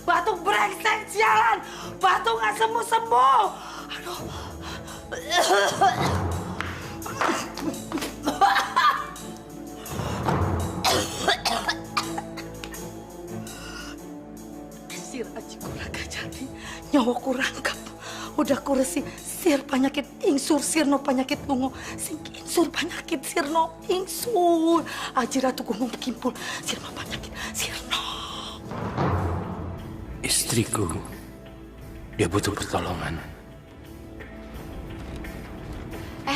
Batu brengsek sialan. Batu nggak sembuh-sembuh. Aduh. Sir aji kuraga jadi nyawa kurangkap. Udah kuresi sir penyakit ingsur sirno penyakit lungo. Sing ingsur penyakit sirno ingsur. Aji ratu gumung kimpul sirno penyakit sirno. Istriku, dia butuh pertolongan.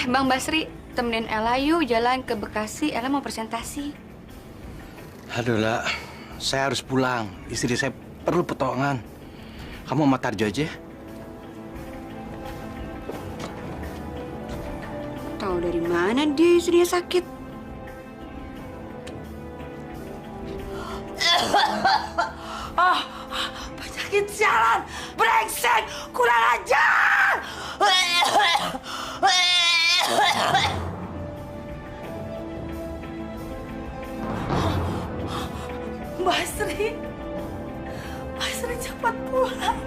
Bang Basri, temenin Ella yuk jalan ke Bekasi. Ella mau presentasi. Aduh, lah, saya harus pulang. Istri saya perlu pertolongan. Kamu sama Tarjo aja. Tahu dari mana dia istrinya sakit? Penyakit sialan, brengsek, kurang ajar. Basri, Basri cepat pulang.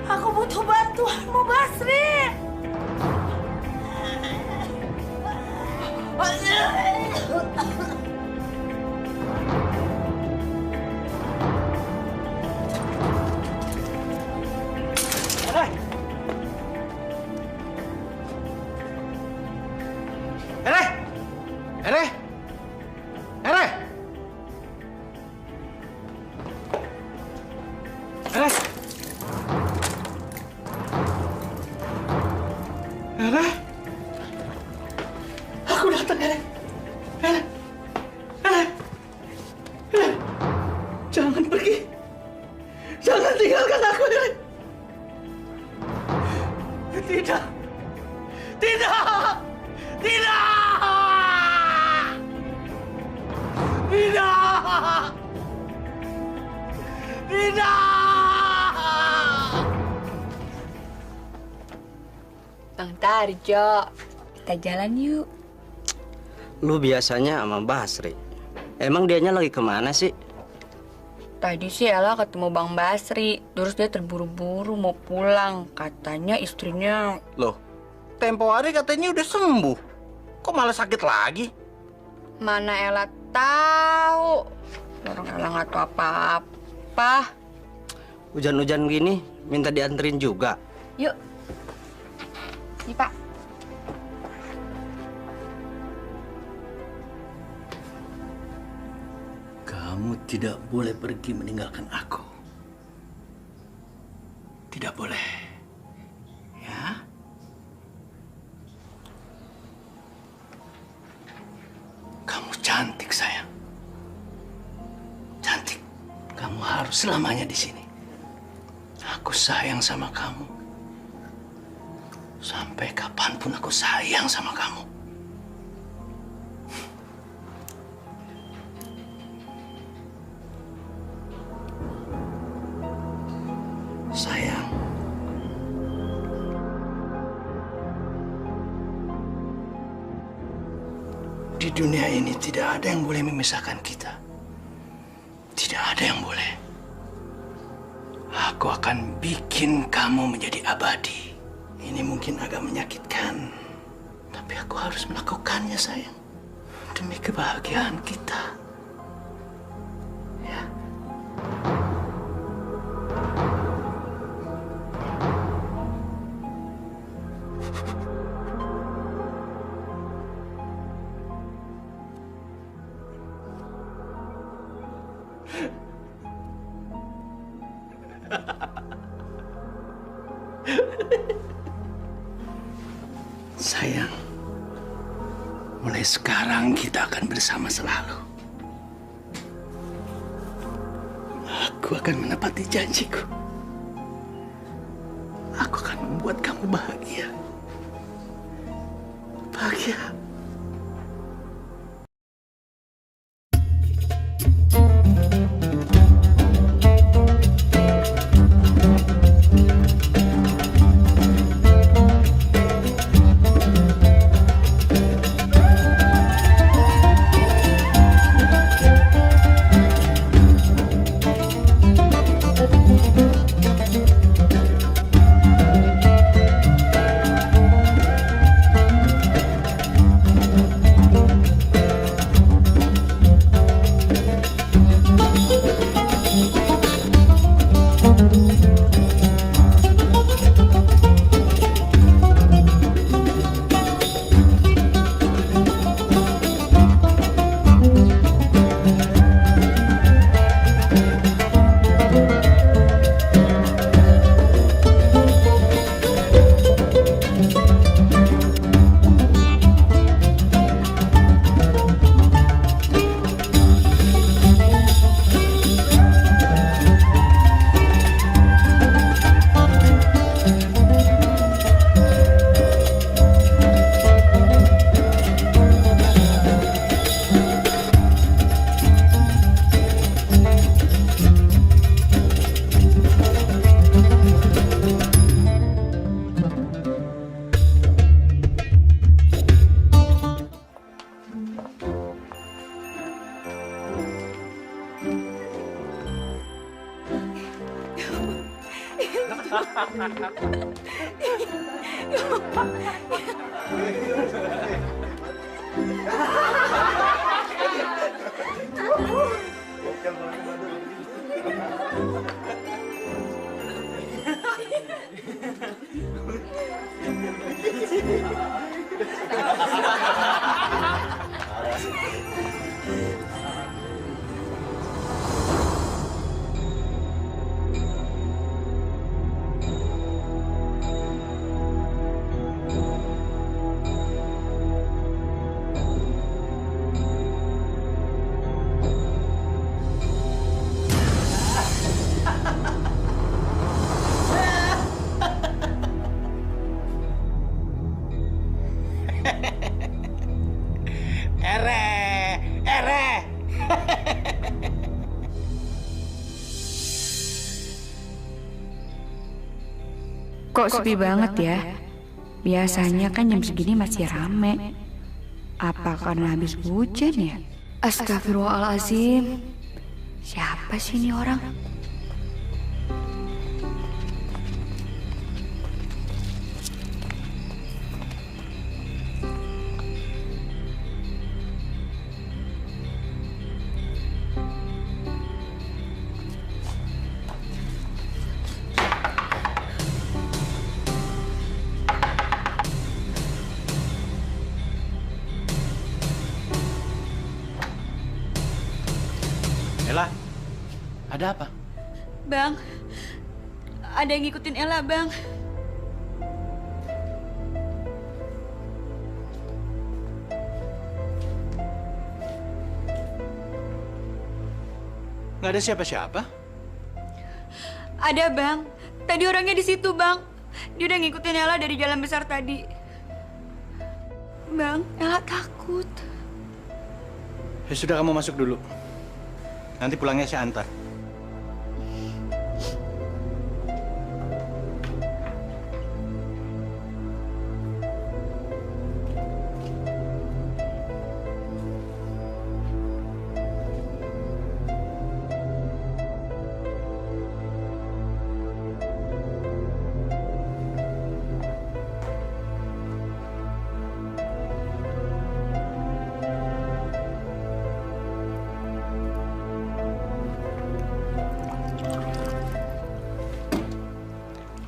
Aku butuh bantuanmu, Basri. Aku datang, Ere. Jangan pergi. Jangan tinggalkan aku, Ere. Tidak. Tidak. Tidak. Tidak. Tidak. Bang Tarjo, kita jalan yuk. Lu biasanya sama Basri. Emang dianya lagi kemana sih? Tadi sih Ella ketemu Bang Basri, terus dia terburu-buru mau pulang. Katanya istrinya... Loh, tempo hari katanya udah sembuh. Kok malah sakit lagi? Mana Ella tahu? Orang Ella nggak tahu apa-apa. Hujan-hujan gini, minta dianterin juga. Yuk. Nih, Pak. Kamu tidak boleh pergi meninggalkan aku. Tidak boleh. Ya? Kamu cantik, sayang. Cantik. Kamu harus selamanya di sini. Aku sayang sama kamu. Sampai kapanpun aku sayang sama kamu. Sayang. Di dunia ini tidak ada yang boleh memisahkan kita. Tidak ada yang boleh. Aku akan bikin kamu menjadi abadi. Ini mungkin agak menyakitkan, tapi aku harus melakukannya, sayang. Demi kebahagiaan kita. Ya. Sayang, mulai sekarang kita akan bersama selalu. Aku akan menepati janjiku. Aku akan membuat kamu bahagia. Bahagia. Kok sepi banget ya? Biasanya kan jam segini masih rame. Apa karena habis hujan ya? Astagfirullahaladzim. Siapa sih ini orang? Ella, ada apa? Bang, ada yang ngikutin Ella, Bang. Nggak ada siapa-siapa? Ada, Bang. Tadi orangnya di situ, Bang. Dia udah ngikutin Ella dari jalan besar tadi. Bang, Ella takut. Ya sudah, kamu masuk dulu. Nanti pulangnya saya antar.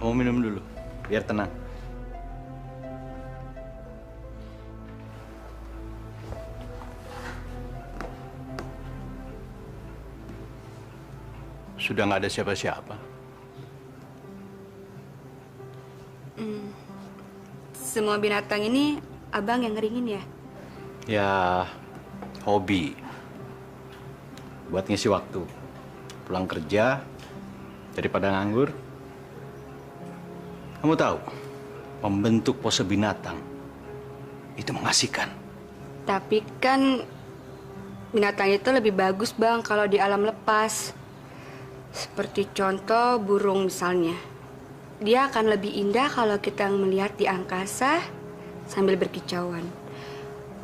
Kamu minum dulu, biar tenang. Sudah nggak ada siapa-siapa. Semua binatang ini abang yang ngeringin ya? Ya, hobi. Buat ngisi waktu. Pulang kerja, daripada nganggur. Kamu tahu, membentuk pose binatang itu mengasihkan. Tapi kan binatang itu lebih bagus, Bang, kalau di alam lepas. Seperti contoh burung misalnya. Dia akan lebih indah kalau kita melihat di angkasa sambil berkicauan.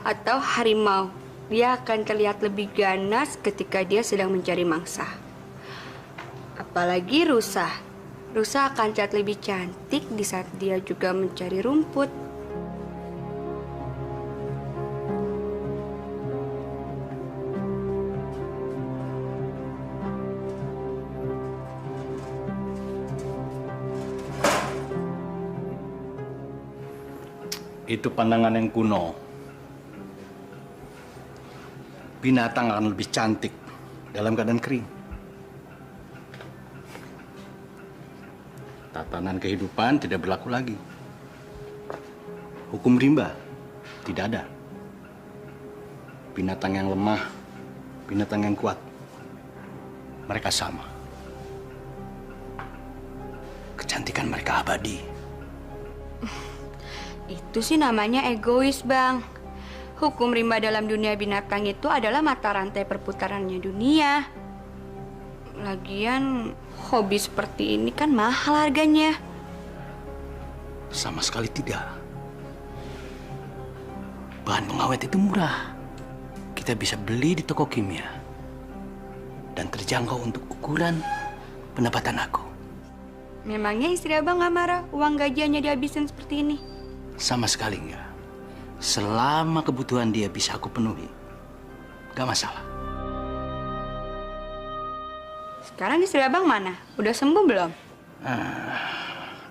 Atau harimau, dia akan terlihat lebih ganas ketika dia sedang mencari mangsa. Apalagi rusa. Rusa akan terlihat lebih cantik di saat dia juga mencari rumput. Itu pandangan yang kuno. Binatang akan lebih cantik dalam keadaan kering. Tatanan kehidupan tidak berlaku lagi. Hukum rimba tidak ada. Binatang yang lemah, binatang yang kuat, mereka sama. Kecantikan mereka abadi. Itu sih namanya egois, Bang. Hukum rimba dalam dunia binatang itu adalah mata rantai perputarannya dunia. Lagian, hobi seperti ini kan mahal harganya. Sama sekali tidak. Bahan pengawet itu murah. Kita bisa beli di toko kimia. Dan terjangkau untuk ukuran pendapatan aku. Memangnya istri abang nggak marah uang gajiannya dihabisin seperti ini? Sama sekali enggak. Selama kebutuhan dia bisa aku penuhi, gak masalah. Sekarang istri abang mana? Udah sembuh belum?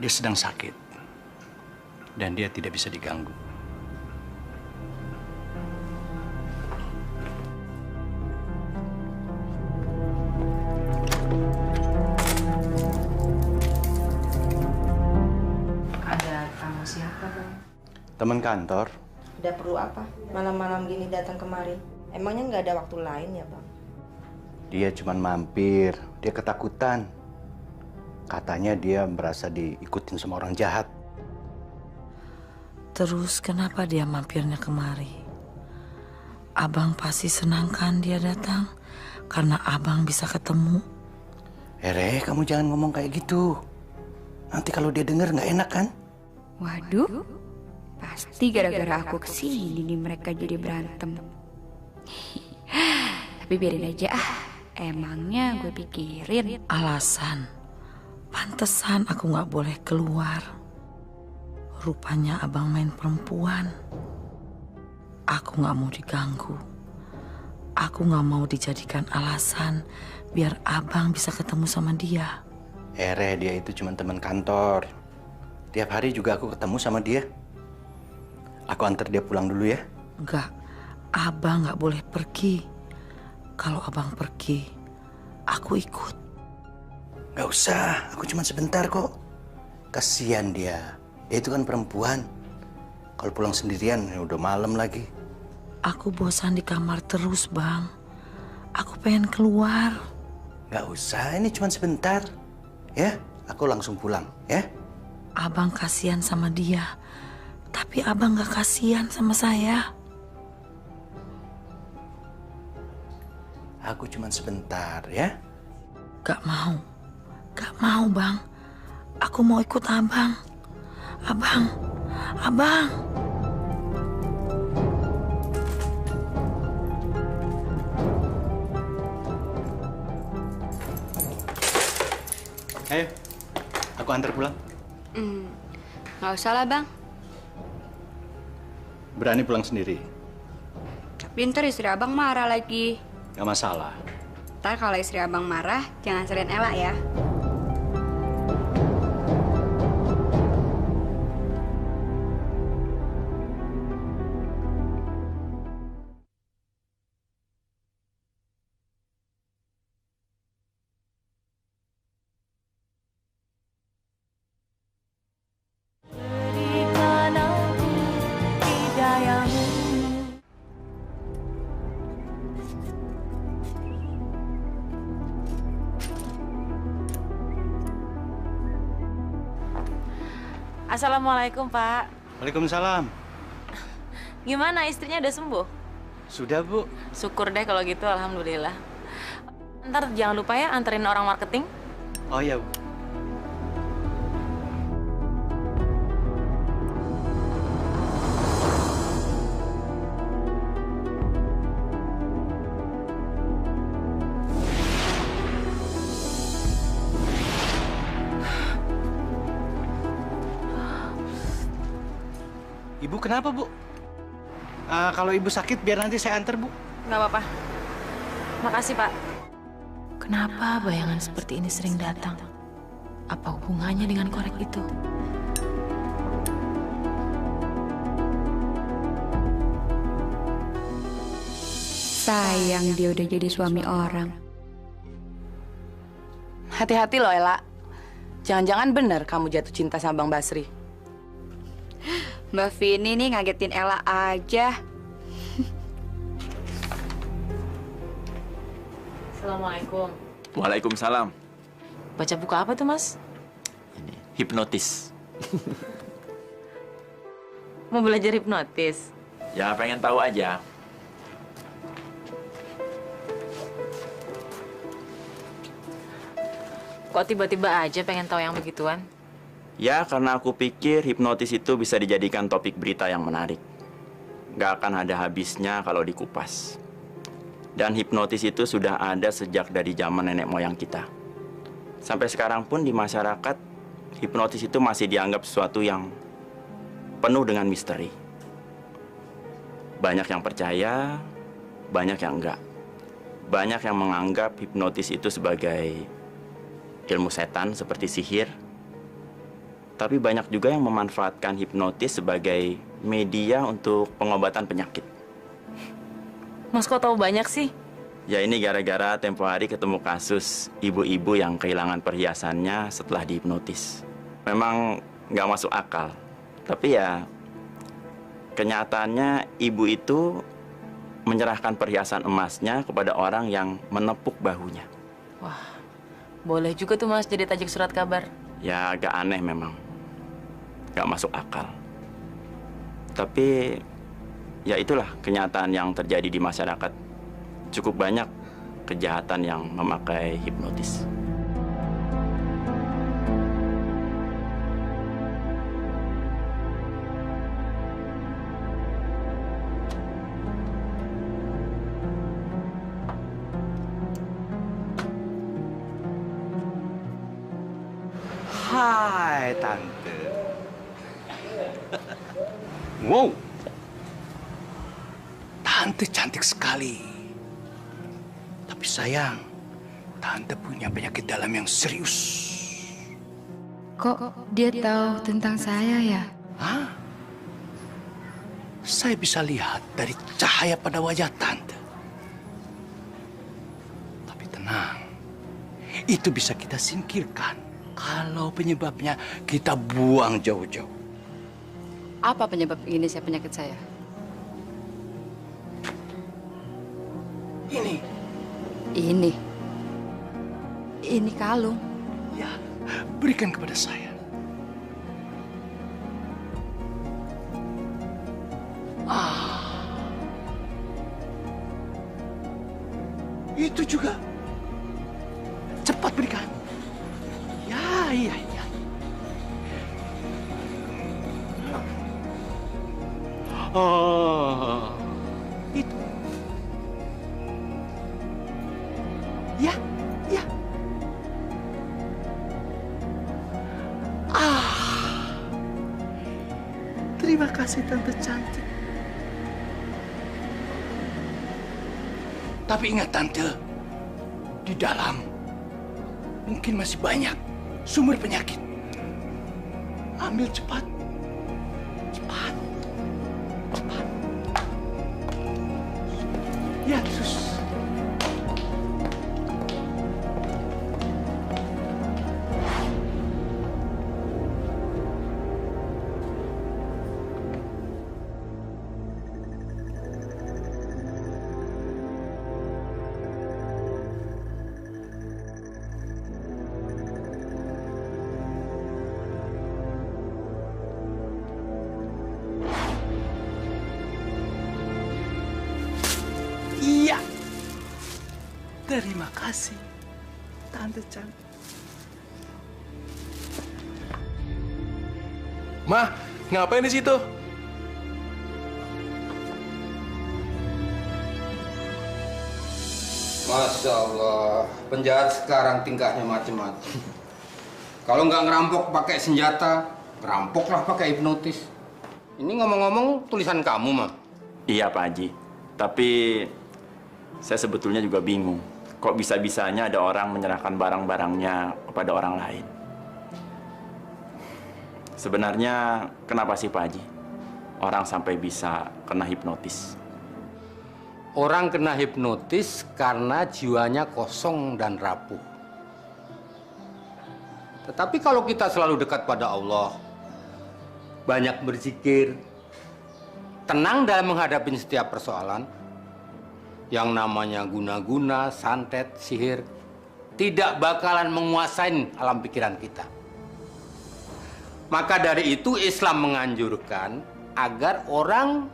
Dia sedang sakit. Dan dia tidak bisa diganggu. Ada tamu siapa, Bang? Teman kantor. Udah perlu apa? Malam-malam gini datang kemari. Emangnya nggak ada waktu lain ya, Bang? Dia cuma mampir. Dia ketakutan. Katanya dia merasa diikutin sama orang jahat. Terus kenapa dia mampirnya kemari? Abang pasti senang kan dia datang? Karena abang bisa ketemu. Kamu jangan ngomong kayak gitu. Nanti kalau dia dengar nggak enak kan? Waduh, pasti gara-gara aku kesini nih mereka jadi berantem. Tapi biarin aja ah, emangnya gue pikirin. Alasan, pantesan aku nggak boleh keluar. Rupanya abang main perempuan. Aku nggak mau diganggu. Aku nggak mau dijadikan alasan biar abang bisa ketemu sama dia. Dia itu cuma teman kantor. Tiap hari juga aku ketemu sama dia. Aku antar dia pulang dulu ya. Enggak, abang nggak boleh pergi. Kalau abang pergi, aku ikut. Gak usah, aku cuma sebentar kok. Kasihan dia. Dia itu kan perempuan. Kalau pulang sendirian, ya udah malam lagi. Aku bosan di kamar terus, Bang. Aku pengen keluar. Gak usah, ini cuma sebentar. Ya, aku langsung pulang, ya. Abang kasihan sama dia. Tapi abang gak kasihan sama saya. Aku cuma sebentar, ya. Gak mau. Gak mau, Bang. Aku mau ikut abang. Abang. Ayo, aku antar pulang. Nggak usah lah bang. Berani pulang sendiri? Tapi ntar istri abang marah lagi. Gak masalah. Ntar kalau istri abang marah, jangan selain Ella ya. Assalamualaikum, Pak. Waalaikumsalam. Gimana istrinya udah sembuh? Sudah, Bu. Syukur deh kalau gitu, alhamdulillah. Ntar jangan lupa ya anterin orang marketing. Oh iya, Bu. Ibu kenapa, Bu? Kalau Ibu sakit, biar nanti saya antar, Bu. Nggak apa-apa. Makasih, Pak. Kenapa bayangan seperti ini sering datang? Apa hubungannya dengan korek itu? Sayang dia udah jadi suami orang. Hati-hati loh, Ella. Jangan-jangan benar kamu jatuh cinta sama Bang Basri. Mbak Vini nih ngagetin Ella aja. Assalamualaikum. Waalaikumsalam. Baca buku apa tuh, Mas? Ini hipnotis. Mau belajar hipnotis? Ya pengen tahu aja. Kok tiba-tiba aja pengen tahu yang begituan? Ya karena aku pikir hipnotis itu bisa dijadikan topik berita yang menarik. Gak akan ada habisnya kalau dikupas. Dan hipnotis itu sudah ada sejak dari zaman nenek moyang kita. Sampai sekarang pun di masyarakat, hipnotis itu masih dianggap sesuatu yang penuh dengan misteri. Banyak yang percaya, banyak yang enggak. Banyak yang menganggap hipnotis itu sebagai ilmu setan seperti sihir. Tapi banyak juga yang memanfaatkan hipnotis sebagai media untuk pengobatan penyakit. Mas kok tahu banyak sih? Ya ini gara-gara tempo hari ketemu kasus ibu-ibu yang kehilangan perhiasannya setelah dihipnotis. Memang nggak masuk akal. Tapi ya kenyataannya ibu itu menyerahkan perhiasan emasnya kepada orang yang menepuk bahunya. Wah, boleh juga tuh Mas jadi tajuk surat kabar. Ya agak aneh memang. Nggak masuk akal. Tapi ya itulah kenyataan yang terjadi di masyarakat. Cukup banyak kejahatan yang memakai hipnotis. Hai, Tante. Wow. Tante cantik sekali. Tapi sayang, Tante punya penyakit dalam yang serius. Kok dia tahu tentang saya ya? Hah? Saya bisa lihat dari cahaya pada wajah Tante. Tapi tenang, itu bisa kita singkirkan kalau penyebabnya kita buang jauh-jauh. Apa penyebab ini penyakit saya? Ini kalung. Ya, berikan kepada saya. Itu juga. Cepat berikan. Ya, iya. Oh, itu. Ya. Terima kasih Tante cantik. Tapi ingat Tante, di dalam mungkin masih banyak sumber penyakit. Ambil cepat. Ya, sus. Iya. Terima kasih, Tante cantik. Ma, ngapain di situ? Masya Allah, penjahat sekarang tingkahnya macam-macam. Kalau nggak ngerampok pakai senjata, ngerampoklah pakai hipnotis. Ini ngomong-ngomong tulisan kamu, Mam? Iya, Pak Haji. Tapi saya sebetulnya juga bingung. Kok bisa-bisanya ada orang menyerahkan barang-barangnya kepada orang lain? Sebenarnya kenapa sih Pak Haji? Orang sampai bisa kena hipnotis. Orang kena hipnotis karena jiwanya kosong dan rapuh. Tetapi kalau kita selalu dekat pada Allah, banyak berzikir, tenang dalam menghadapi setiap persoalan, yang namanya guna-guna, santet, sihir, tidak bakalan menguasai alam pikiran kita. Maka dari itu Islam menganjurkan agar orang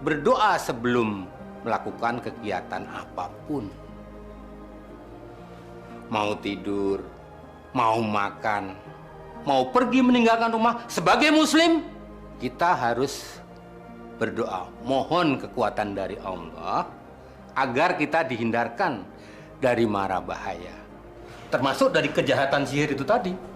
berdoa sebelum melakukan kegiatan apapun. Mau tidur, mau makan, mau pergi meninggalkan rumah, sebagai muslim kita harus berdoa, mohon kekuatan dari Allah agar kita dihindarkan dari mara bahaya. termasuk dari kejahatan sihir itu tadi.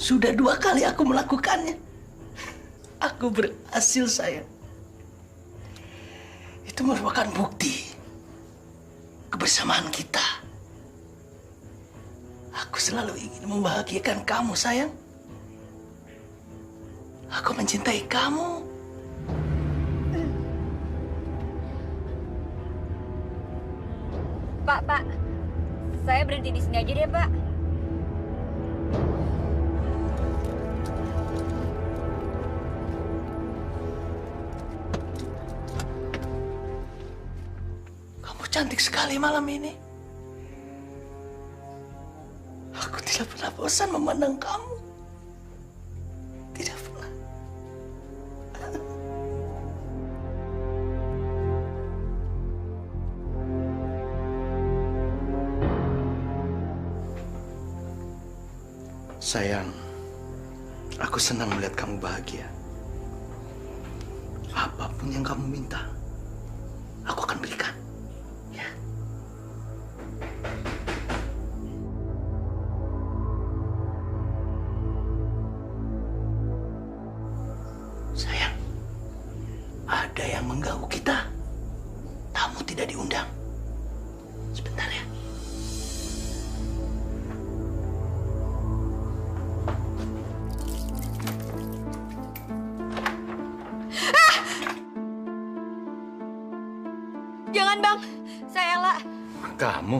Sudah dua kali aku melakukannya. Aku berhasil, sayang. Itu merupakan bukti kebersamaan kita. Aku selalu ingin membahagiakan kamu, sayang. Aku mencintai kamu. Pak, saya berhenti di sini aja deh, Pak. Cantik sekali malam ini. Aku tidak pernah bosan memandang kamu. Tidak pernah. Sayang, aku senang melihat kamu bahagia. Apapun yang kamu minta, aku akan berikan. Sayang, ada yang mengganggu kita. Tamu tidak diundang. Sebentar ya. Jangan, Bang. Saya Ella. Kamu?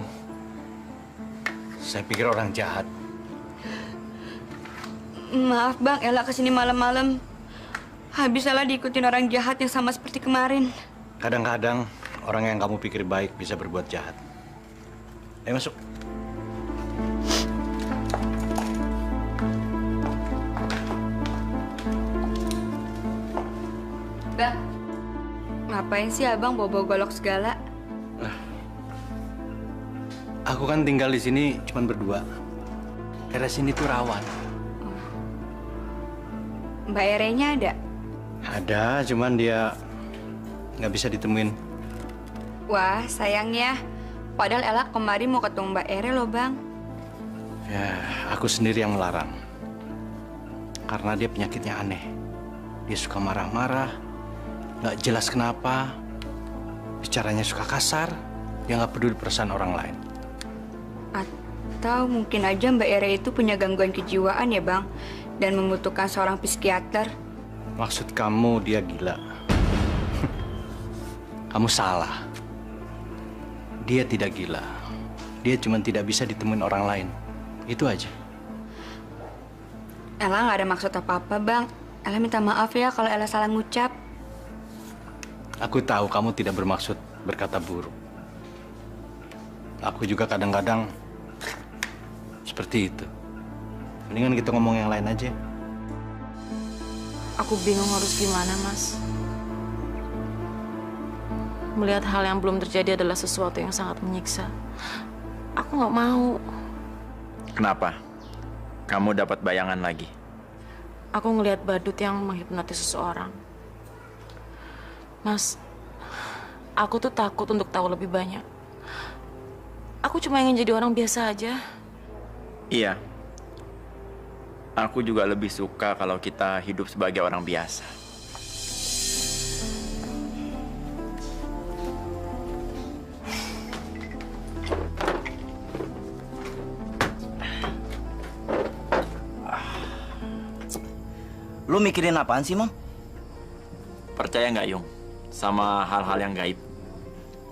Saya pikir orang jahat. Maaf, Bang. Ella kesini malam-malam. Habis Ella diikutin orang jahat yang sama seperti kemarin. Kadang-kadang orang yang kamu pikir baik bisa berbuat jahat. Ayo masuk. Bang, ngapain sih Abang bawa-bawa golok segala? Aku kan tinggal di sini cuma berdua. Daerah sini tuh rawan. Mbak Erenya ada? Ada, cuman dia nggak bisa ditemuin. Wah, sayangnya. Padahal Ella kemarin mau ketemu Mbak Ere loh, Bang. Ya, aku sendiri yang melarang. Karena dia penyakitnya aneh. Dia suka marah-marah, nggak jelas kenapa. Bicaranya suka kasar, dia nggak peduli perasaan orang lain. Atau mungkin aja Mbak Ere itu punya gangguan kejiwaan ya, Bang. Dan membutuhkan seorang psikiater. Maksud kamu dia gila? Kamu salah. Dia tidak gila. Dia cuma tidak bisa ditemuin orang lain. Itu aja. Ella nggak ada maksud apa-apa, Bang. Ella minta maaf ya kalau Ella salah ngucap. Aku tahu kamu tidak bermaksud berkata buruk. Aku juga kadang-kadang seperti itu. Mendingan kita ngomong yang lain aja. Aku bingung harus gimana, Mas. Melihat hal yang belum terjadi adalah sesuatu yang sangat menyiksa. Aku nggak mau. Kenapa? Kamu dapat bayangan lagi? Aku ngelihat badut yang menghipnotis seseorang. Mas, aku tuh takut untuk tahu lebih banyak. Aku cuma ingin jadi orang biasa aja. Iya. Aku juga lebih suka kalau kita hidup sebagai orang biasa. Lu mikirin apaan sih, Mam? Percaya nggak, Yung? Sama hal-hal yang gaib?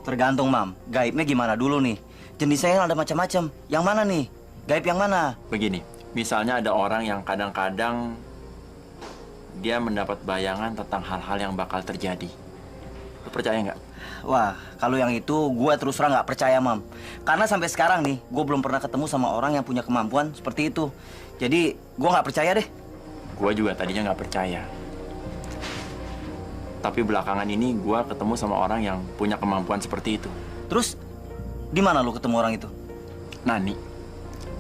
Tergantung, Mam. Gaibnya gimana dulu nih? Jenisnya ada macam-macam. Yang mana nih? Gaib yang mana? Begini, misalnya ada orang yang kadang-kadang dia mendapat bayangan tentang hal-hal yang bakal terjadi. Lu percaya nggak? Wah, kalau yang itu gue terus terang nggak percaya, Mam. Karena sampai sekarang nih, gue belum pernah ketemu sama orang yang punya kemampuan seperti itu. Jadi, gue nggak percaya deh. Gue juga tadinya nggak percaya. Tapi belakangan ini gue ketemu sama orang yang punya kemampuan seperti itu. Terus, di mana lu ketemu orang itu? Nani.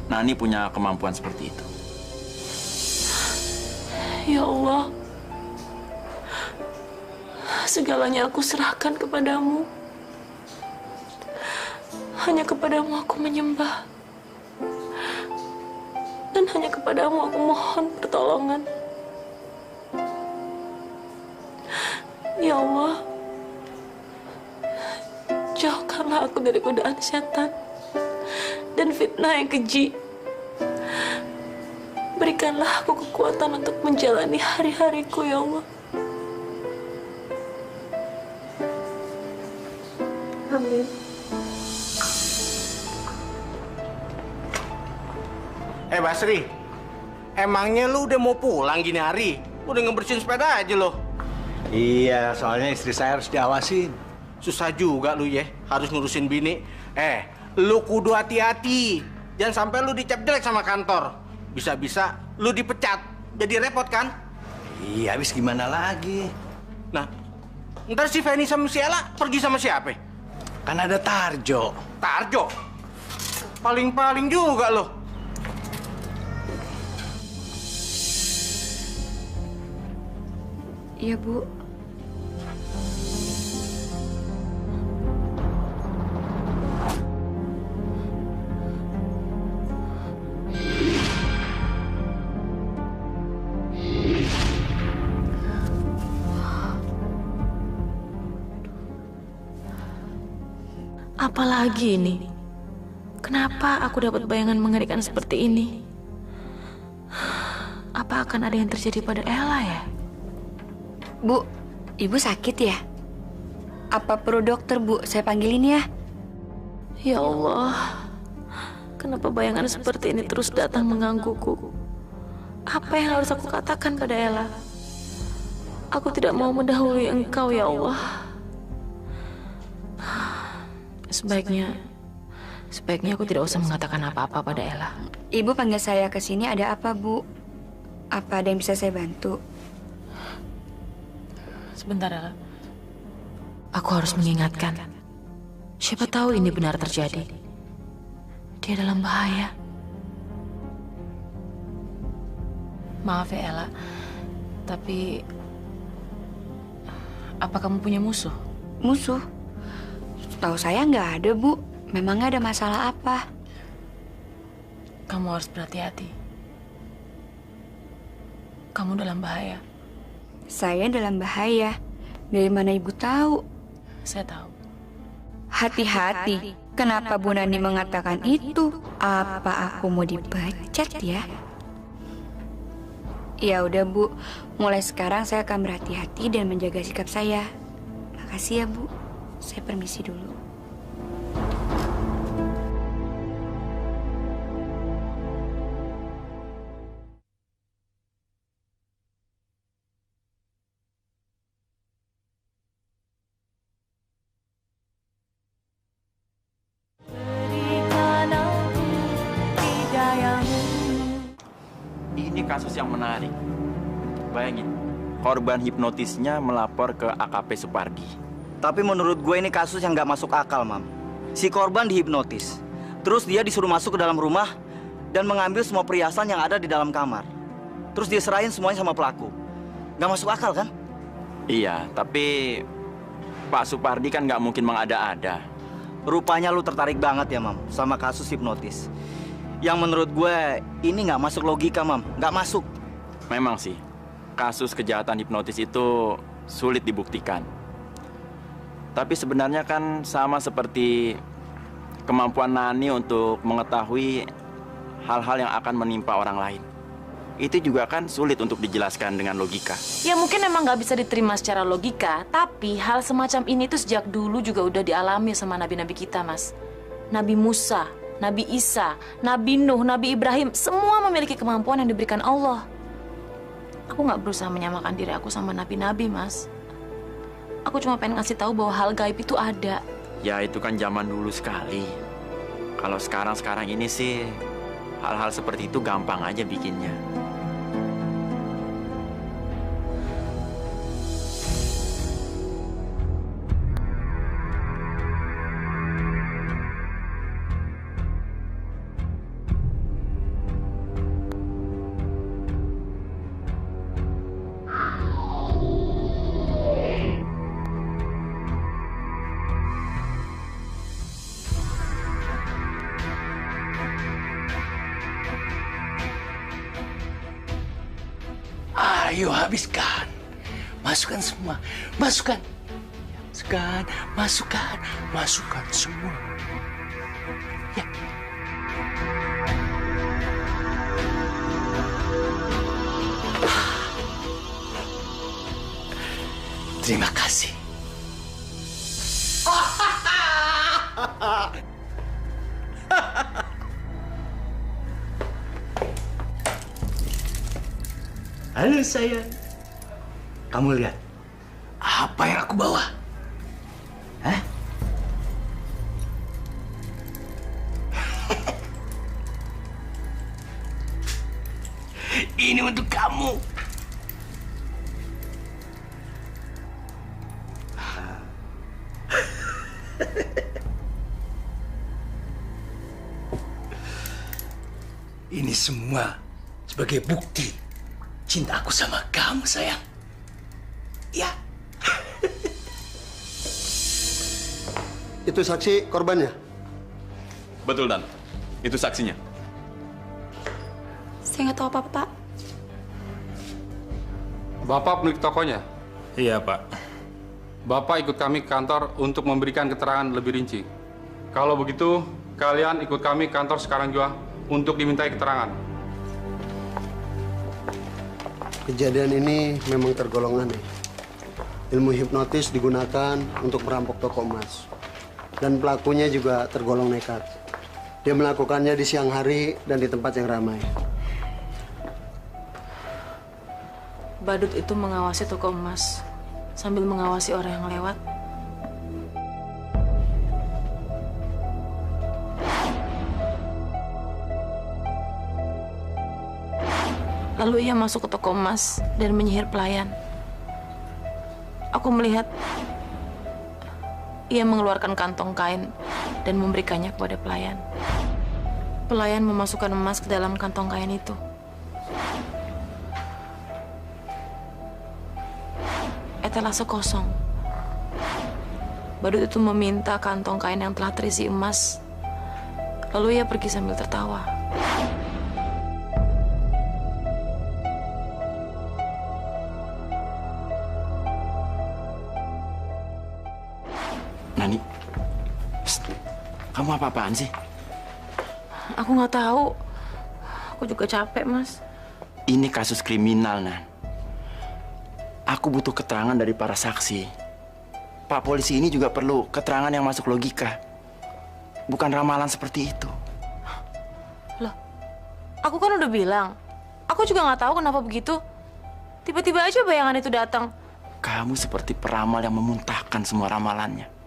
Nani punya kemampuan seperti itu. Ya Allah, segalanya aku serahkan kepadamu. Hanya kepadamu aku menyembah. Dan hanya kepadamu aku mohon pertolongan. Ya Allah, jauhkanlah aku dari godaan setan dan fitnah yang keji. Berikanlah aku kekuatan untuk menjalani hari-hariku, ya Allah. Amin. Basri, emangnya lu udah mau pulang gini hari? Udah ngebersihin sepeda aja lo. Iya, soalnya istri saya harus diawasin. Susah juga lu ya, harus ngurusin bini. Lu kudu hati-hati. Jangan sampai lu dicap jelek sama kantor. Bisa-bisa lu dipecat. Jadi repot kan? Iya, habis gimana lagi? Nah, ntar si Feni sama si Ella pergi sama siapa? Kan ada Tarjo. Tarjo? Paling-paling juga lo. Iya, Bu. Apalagi ini? Kenapa aku dapat bayangan mengerikan seperti ini? Apa akan ada yang terjadi pada Ella ya? Bu, Ibu sakit ya? Apa perlu dokter, Bu? Saya panggilin ya. Ya Allah, kenapa bayangan seperti ini terus datang menggangguku? Apa yang harus aku katakan pada Ella? Aku tidak mau mendahului Engkau, ya Allah. Sebaiknya aku tidak usah mengatakan apa-apa pada Ella. Ibu panggil saya ke sini ada apa, Bu? Apa ada yang bisa saya bantu? Sebentar, Ella. Aku harus mengingatkan. Siapa tahu ini benar terjadi. Dia dalam bahaya. Maaf ya, Ella. Tapi apa kamu punya musuh? Musuh? Tahu saya nggak ada, Bu. Memangnya ada masalah apa? Kamu harus berhati-hati. Kamu dalam bahaya. Saya dalam bahaya. Dari mana Ibu tahu? Saya tahu. Hati-hati. Kenapa Bu Nani mengatakan itu? Apa aku mau dipecat ya? Ya udah, Bu. Mulai sekarang saya akan berhati-hati dan menjaga sikap saya. Makasih ya, Bu. Saya permisi dulu. Ini kasus yang menarik. Bayangin, korban hipnotisnya melapor ke AKP Supardi. Tapi menurut gue ini kasus yang nggak masuk akal, Mam. Si korban dihipnotis. Terus dia disuruh masuk ke dalam rumah dan mengambil semua perhiasan yang ada di dalam kamar. Terus dia serahin semuanya sama pelaku. Nggak masuk akal, kan? Iya, tapi Pak Supardi kan nggak mungkin mengada-ada. Rupanya lu tertarik banget ya, Mam, sama kasus hipnotis. Yang menurut gue ini nggak masuk logika, Mam. Nggak masuk. Memang sih, kasus kejahatan hipnotis itu sulit dibuktikan. Tapi sebenarnya kan sama seperti kemampuan Nani untuk mengetahui hal-hal yang akan menimpa orang lain. itu juga kan sulit untuk dijelaskan dengan logika. Ya mungkin emang nggak bisa diterima secara logika, tapi hal semacam ini tuh sejak dulu juga udah dialami sama nabi-nabi kita, Mas. Nabi Musa, Nabi Isa, Nabi Nuh, Nabi Ibrahim, semua memiliki kemampuan yang diberikan Allah. Aku nggak berusaha menyamakan diri aku sama nabi-nabi, Mas. Aku cuma pengen ngasih tahu bahwa hal gaib itu ada. Ya itu kan zaman dulu sekali. Kalau sekarang ini sih hal-hal seperti itu gampang aja bikinnya. Ayo habiskan. Masukkan semua. Masukkan. Masukkan. Masukkan. Masukkan semua. Ya. Terima kasih. Halo sayang. Kamu lihat apa yang aku bawa? Hah? Ini untuk kamu. Ini semua sebagai bukti cinta aku sama kamu, sayang. Ya. Itu saksi korbannya? Betul, Dan. Itu saksinya. Saya nggak tahu apa-apa, Pak. Bapak pemilik tokonya? Iya, Pak. Bapak ikut kami ke kantor untuk memberikan keterangan lebih rinci. Kalau begitu, kalian ikut kami ke kantor sekarang juga untuk dimintai keterangan. Kejadian ini memang tergolong aneh. Ilmu hipnotis digunakan untuk merampok toko emas. Dan pelakunya juga tergolong nekat. Dia melakukannya di siang hari dan di tempat yang ramai. Badut itu mengawasi toko emas sambil mengawasi orang yang lewat. Lalu ia masuk ke toko emas dan menyihir pelayan. Aku melihat ia mengeluarkan kantong kain dan memberikannya kepada pelayan. Pelayan memasukkan emas ke dalam kantong kain itu. Etalase kosong. Badut itu meminta kantong kain yang telah terisi emas. Lalu ia pergi sambil tertawa. Nani, psst, kamu apa-apaan sih? Aku nggak tahu. Aku juga capek, Mas. Ini kasus kriminal, Nan. Aku butuh keterangan dari para saksi. Pak polisi ini juga perlu keterangan yang masuk logika. Bukan ramalan seperti itu. Loh, aku kan udah bilang. Aku juga nggak tahu kenapa begitu. Tiba-tiba aja bayangan itu datang. Kamu seperti peramal yang memuntahkan semua ramalannya.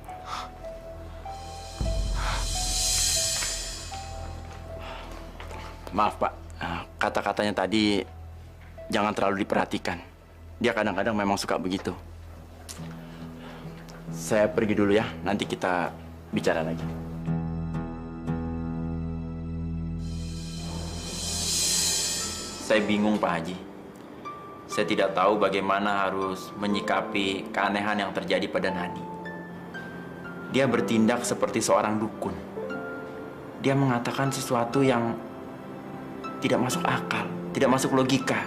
Maaf, Pak. Kata-katanya tadi jangan terlalu diperhatikan. Dia kadang-kadang memang suka begitu. Saya pergi dulu ya. Nanti kita bicara lagi. Saya bingung, Pak Haji. Saya tidak tahu bagaimana harus menyikapi keanehan yang terjadi pada Nani. Dia bertindak seperti seorang dukun. Dia mengatakan sesuatu yang tidak masuk akal, tidak masuk logika.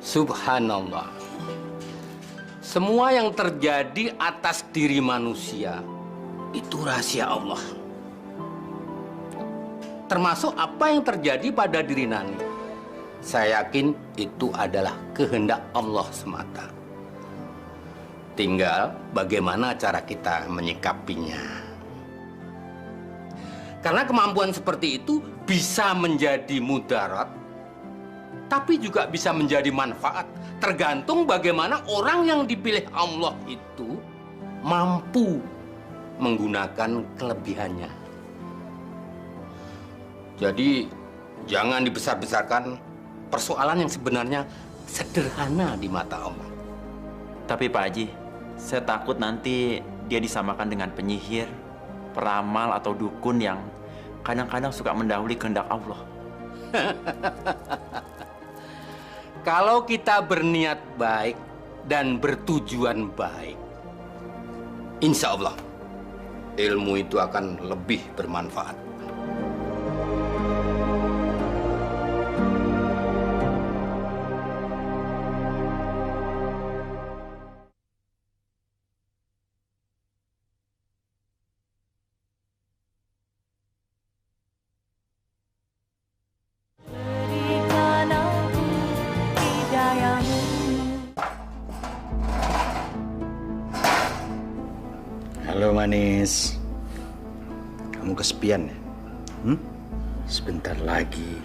Subhanallah. Semua yang terjadi atas diri manusia itu rahasia Allah. Termasuk apa yang terjadi pada diri Nani. Saya yakin itu adalah kehendak Allah semata. Tinggal bagaimana cara kita menyikapinya. Karena kemampuan seperti itu bisa menjadi mudarat, tapi juga bisa menjadi manfaat. Tergantung bagaimana orang yang dipilih Allah itu mampu menggunakan kelebihannya. Jadi jangan dibesar-besarkan persoalan yang sebenarnya sederhana di mata Allah. Tapi Pak Haji, saya takut nanti dia disamakan dengan penyihir, peramal atau dukun yang kadang-kadang suka mendahului kehendak Allah. Kalau kita berniat baik dan bertujuan baik, insya Allah ilmu itu akan lebih bermanfaat. Halo manis, kamu kesepian ya? Sebentar lagi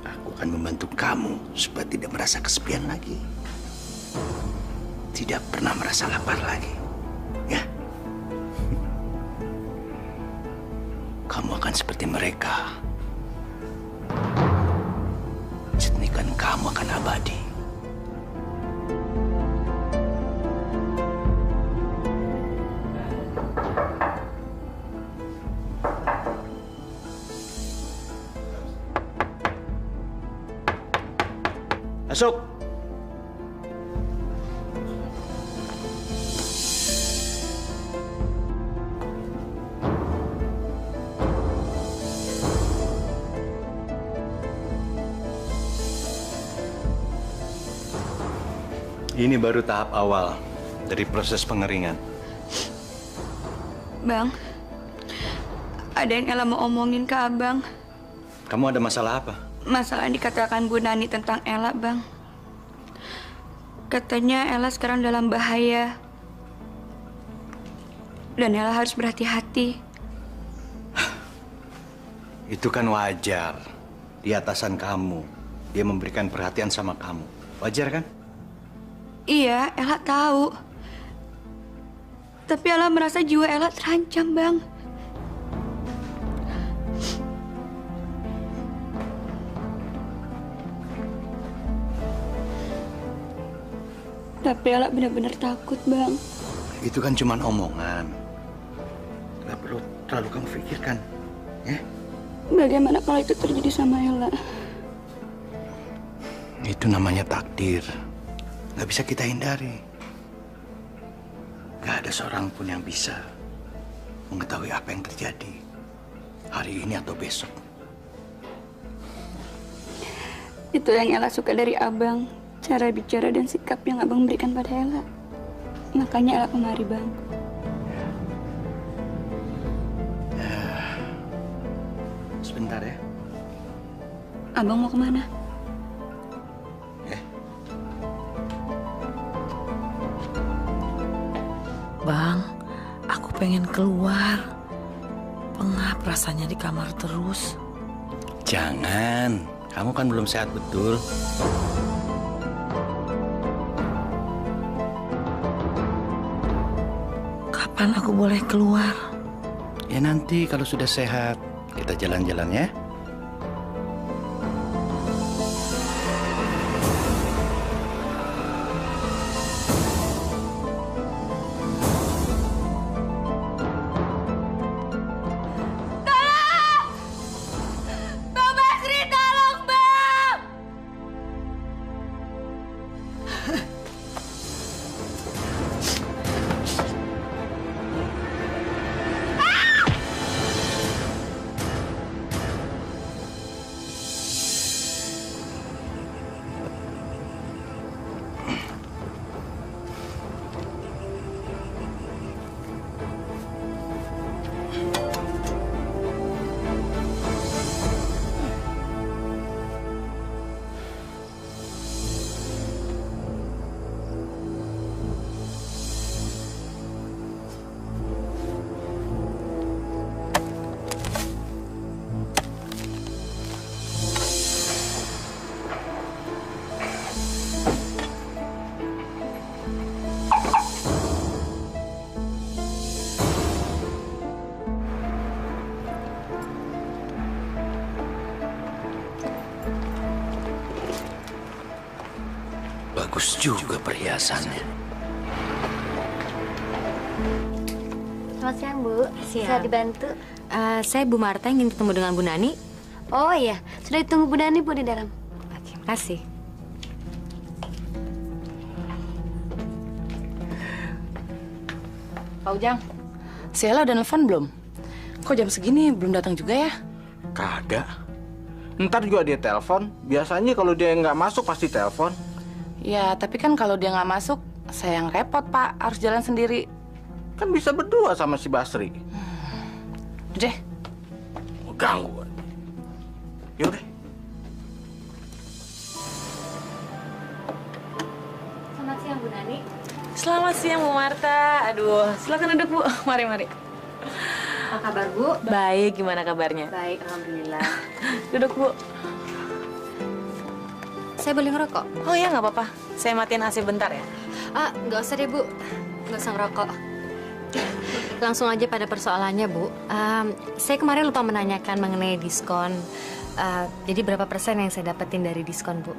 aku akan membantu kamu supaya tidak merasa kesepian lagi, tidak pernah merasa lapar lagi, ya? Kamu akan seperti mereka, sedemikian kamu akan abadi. Masuk. Ini baru tahap awal dari proses pengeringan. Bang, ada yang Ella mau omongin ke Abang. Kamu ada masalah apa? Masalah yang dikatakan Bu Nani tentang Ella, Bang. Katanya Ella sekarang dalam bahaya. Dan Ella harus berhati-hati. Itu kan wajar. Di atasan kamu, dia memberikan perhatian sama kamu. Wajar kan? Iya, Ella tahu. Tapi Ella merasa jiwa Ella terancam, Bang. Tapi Ella benar-benar takut, Bang. Itu kan cuma omongan. Gak perlu terlalu kamu pikirkan, ya? Bagaimana kalau itu terjadi sama Ella? Itu namanya takdir. Gak bisa kita hindari. Gak ada seorang pun yang bisa mengetahui apa yang terjadi hari ini atau besok. Itu yang Ella suka dari Abang. Cara bicara dan sikap yang Abang berikan pada Ella. Makanya Ella kemari, Bang. Sebentar ya. Abang mau kemana? Bang, aku pengen keluar. Pengap rasanya di kamar terus. Jangan, kamu kan belum sehat betul. Kapan aku boleh keluar? Ya nanti kalau sudah sehat, kita jalan-jalan ya. Bagus juga perhiasannya. Selamat siang, Bu. Siang. Bisa dibantu? Saya Bu Marta ingin ketemu dengan Bu Nani. Oh iya, sudah ditunggu Bu Nani, Bu, di dalam. Terima kasih. Pak Ujang, si Ella udah nelfon belum? Kok jam segini belum datang juga ya? Kagak. Ntar juga dia telepon. Biasanya kalau dia nggak masuk pasti telepon. Ya, tapi kan kalau dia nggak masuk, saya yang repot, Pak. Harus jalan sendiri. Kan bisa berdua sama si Basri. Udah deh. Ganggu. Yaudah. Selamat siang, Bu Nani. Selamat siang Bu Marta. Aduh, silakan duduk Bu. Mari, mari. Apa kabar, Bu? Baik, gimana kabarnya? Baik, alhamdulillah. Duduk Bu. Saya boleh ngerokok? Oh ya, nggak apa-apa. Saya matiin AC bentar ya. Nggak usah deh, Bu. Nggak usah ngerokok. Langsung aja pada persoalannya, Bu. Saya kemarin lupa menanyakan mengenai diskon. Jadi berapa persen yang saya dapetin dari diskon, Bu?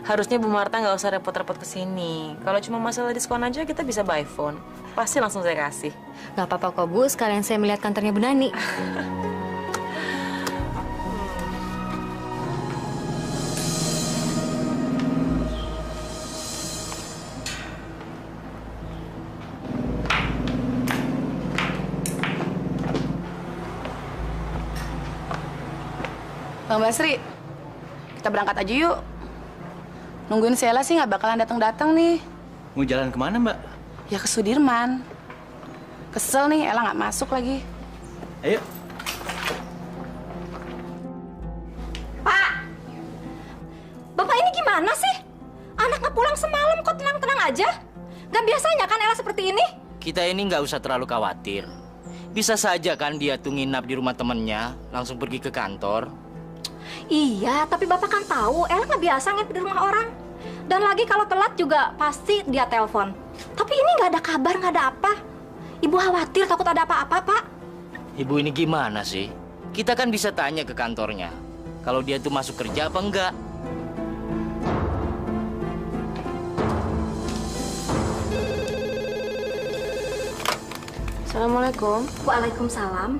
Harusnya Bu Marta nggak usah repot-repot kesini. Kalau cuma masalah diskon aja kita bisa by phone. Pasti langsung saya kasih. Nggak apa-apa kok, Bu. Sekalian saya melihat kantornya Bu Nani. Bang Basri, kita berangkat aja yuk. Nungguin si Ella sih nggak bakalan datang-datang nih. Mau jalan kemana, Mbak? Ya ke Sudirman. Kesel nih, Ella nggak masuk lagi. Ayo. Pak! Bapak ini gimana sih? Anak nggak pulang semalam kok tenang-tenang aja? Nggak biasanya kan Ella seperti ini? Kita ini nggak usah terlalu khawatir. Bisa saja kan dia tuh nginap di rumah temennya, langsung pergi ke kantor. Iya, tapi Bapak kan tahu Ella nggak biasa nginep di rumah orang. Dan lagi kalau telat juga pasti dia telepon. Tapi ini nggak ada kabar, nggak ada apa. Ibu khawatir takut ada apa-apa, Pak. Ibu ini gimana sih? Kita kan bisa tanya ke kantornya. Kalau dia tuh masuk kerja apa enggak. Assalamualaikum. Waalaikumsalam.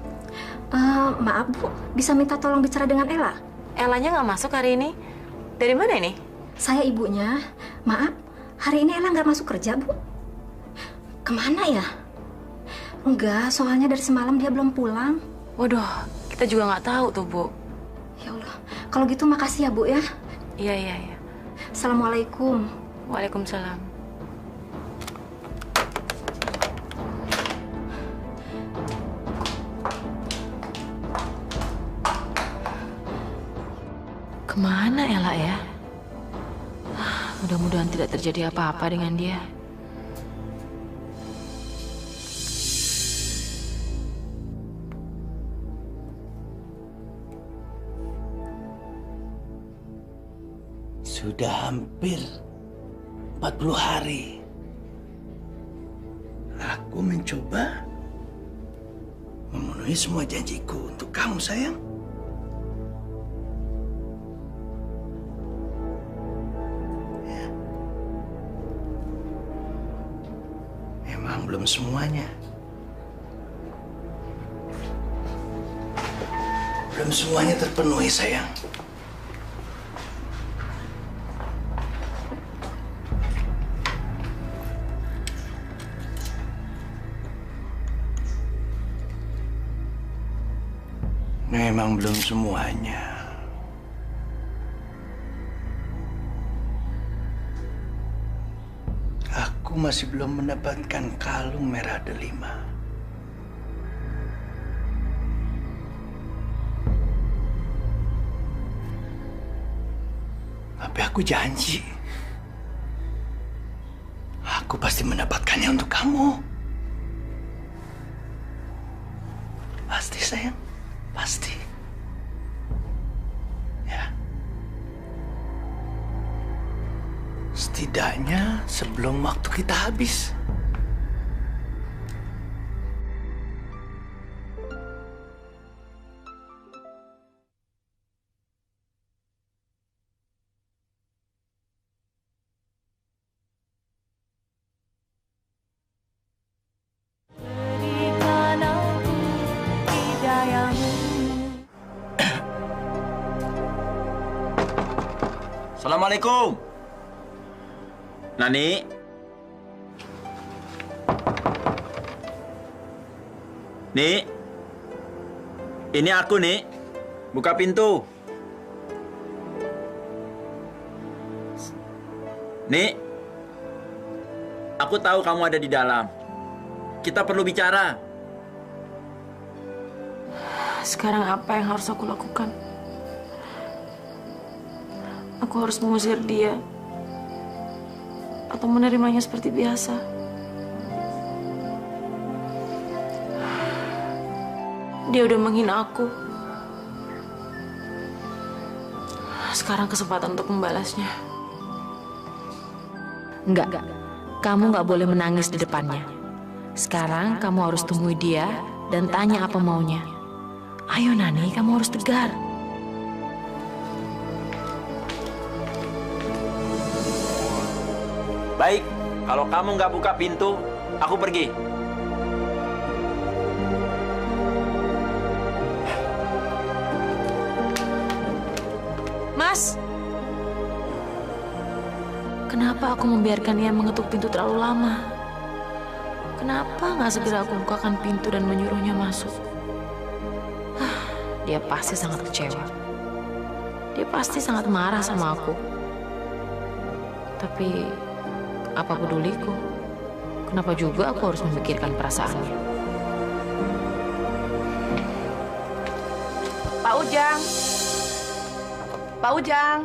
Maaf Bu, bisa minta tolong bicara dengan Ella? Ellanya nggak masuk hari ini. Dari mana ini? Saya ibunya. Maaf, hari ini Ella nggak masuk kerja Bu. Kemana ya? Enggak, soalnya dari semalam dia belum pulang. Waduh, kita juga nggak tahu tuh Bu. Ya Allah, kalau gitu makasih ya Bu ya. Iya, iya, iya. Assalamualaikum. Waalaikumsalam. Kemana Ella ya? Mudah-mudahan tidak terjadi apa-apa dengan dia. Sudah hampir 40 hari. Aku mencoba memenuhi semua janjiku untuk kamu, sayang. Memang belum semuanya. Belum semuanya terpenuhi, sayang. Memang belum semuanya. Aku masih belum mendapatkan kalung merah delima. Tapi aku janji, aku pasti mendapatkannya untuk kamu. Pasti, sayang. Pasti. Ya. Setidaknya sebelum waktu kita habis. Assalamualaikum. Nani. Nih. Ini aku, nih. Buka pintu. Nih. Aku tahu kamu ada di dalam. Kita perlu bicara. Sekarang apa yang harus aku lakukan? Aku harus mengusir dia atau menerimanya seperti biasa? Dia udah menghina aku. Sekarang kesempatan untuk membalasnya. Enggak. Kamu nggak boleh menangis di depannya. Sekarang kamu harus temui dia dan tanya apa maunya. Ayo Nani, kamu harus tegar. Baik, kalau kamu nggak buka pintu, aku pergi. Mas! Kenapa aku membiarkan ia mengetuk pintu terlalu lama? Kenapa nggak segera aku bukakan pintu dan menyuruhnya masuk? Dia pasti sangat kecewa. Dia pasti sangat marah sama aku. Tapi, apa peduliku? Kenapa juga aku harus memikirkan perasaannya? Pak Ujang. Pak Ujang.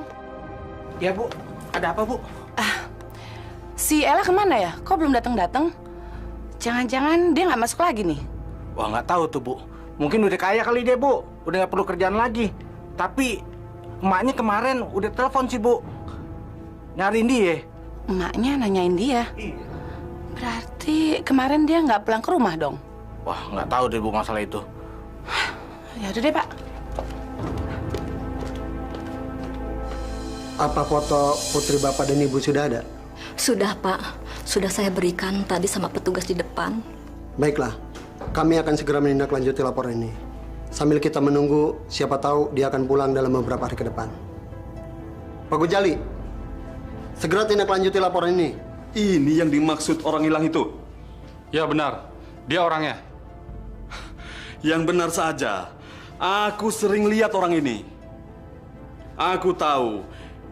Ya, Bu. Ada apa, Bu? Si Ella kemana ya? Kok belum datang-datang? Jangan-jangan dia nggak masuk lagi nih? Wah, nggak tahu tuh, Bu. Mungkin udah kaya kali dia, Bu. Udah nggak perlu kerjaan lagi. Tapi emaknya kemarin udah telepon sih, Bu. Nyariin dia. Emaknya nanyain dia? Iya. Berarti kemarin dia nggak pulang ke rumah dong? Wah, nggak tahu deh, Bu, masalah itu. Ya udah deh, Pak. Apa foto putri Bapak dan Ibu sudah ada? Sudah, Pak. Sudah saya berikan tadi sama petugas di depan. Baiklah, kami akan segera menindaklanjuti laporan ini. Sambil kita menunggu, siapa tahu dia akan pulang dalam beberapa hari ke depan. Pak Gujali, segera tindaklanjuti laporan ini. Ini yang dimaksud orang hilang itu? Ya benar, dia orangnya. Yang benar saja. Aku sering lihat orang ini. Aku tahu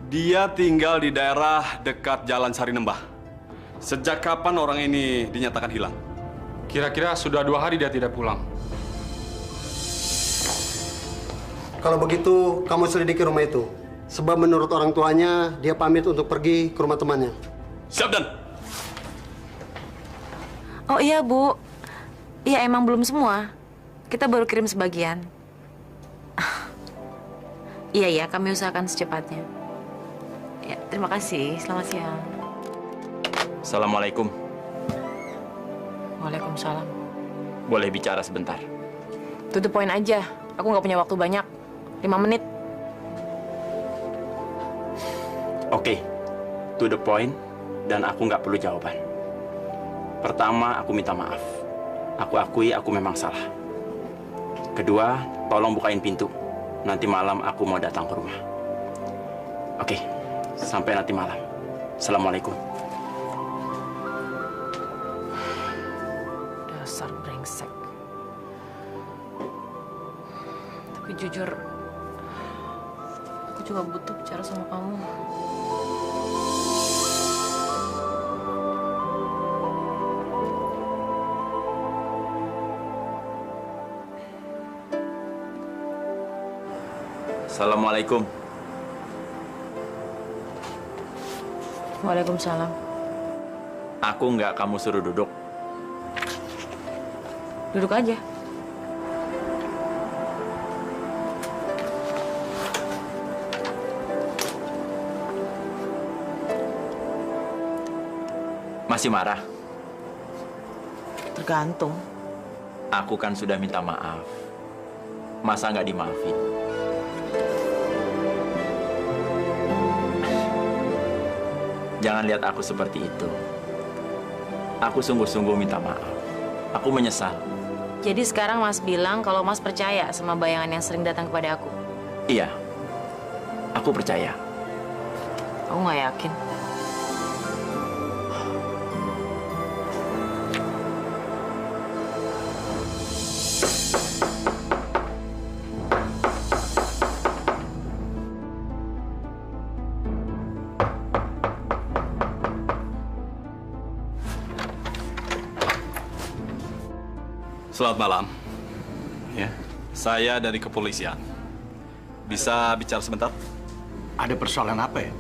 dia tinggal di daerah dekat Jalan Sarinembah. Sejak kapan orang ini dinyatakan hilang? Kira-kira sudah 2 hari dia tidak pulang. Kalau begitu, kamu selidiki rumah itu. Sebab menurut orang tuanya, dia pamit untuk pergi ke rumah temannya. Siap, Dan. Oh iya, Bu. Iya, emang belum semua. Kita baru kirim sebagian. Iya, kami usahakan secepatnya. Ya, terima kasih. Selamat siang. Assalamualaikum. Waalaikumsalam. Boleh bicara sebentar? To the point aja. Aku nggak punya waktu banyak. 5 menit. Oke, to the point, dan aku nggak perlu jawaban. Pertama, aku minta maaf. Aku akui aku memang salah. Kedua, tolong bukain pintu. Nanti malam aku mau datang ke rumah. Oke, sampai nanti malam. Assalamualaikum. Dasar brengsek. Tapi jujur, aku juga butuh bicara sama kamu. Assalamualaikum. Waalaikumsalam. Aku nggak kamu suruh duduk. Duduk aja. Masih marah? Tergantung. Aku kan sudah minta maaf. Masa nggak dimaafin? Jangan lihat aku seperti itu. Aku sungguh-sungguh minta maaf. Aku menyesal. Jadi sekarang Mas bilang kalau Mas percaya sama bayangan yang sering datang kepada aku. Iya, aku percaya. Aku nggak yakin. Selamat malam. Ya, saya dari kepolisian. Bisa bicara sebentar? Ada persoalan apa ya?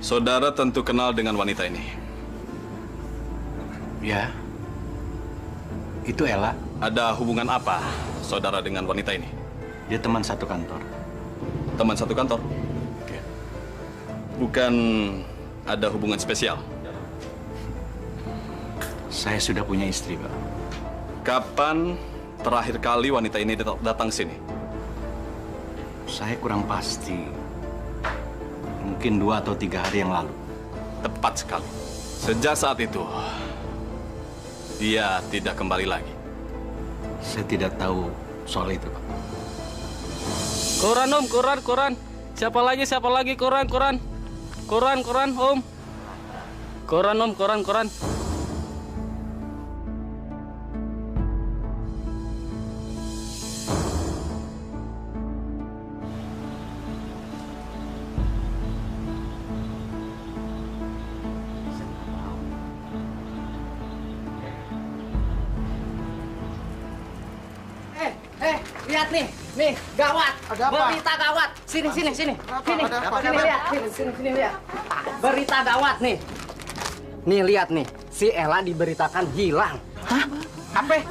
Saudara tentu kenal dengan wanita ini. Ya. Itu Ella. Ada hubungan apa saudara dengan wanita ini? Dia teman satu kantor. Teman satu kantor? Bukan ada hubungan spesial? Saya sudah punya istri, Pak. Kapan terakhir kali wanita ini datang sini? Saya kurang pasti. Mungkin 2 atau 3 hari yang lalu. Tepat sekali. Sejak saat itu, dia tidak kembali lagi. Saya tidak tahu soal itu, Pak. Koran, Om, koran. Siapa lagi koran. Koran, Om. Koran, Om, koran. Lihat nih, gawat. Ada apa? Berita gawat. Sini. Ada apa? lihat. Sini lihat. Berita gawat nih. Nih lihat nih, si Ella diberitakan hilang. Hah? Apa?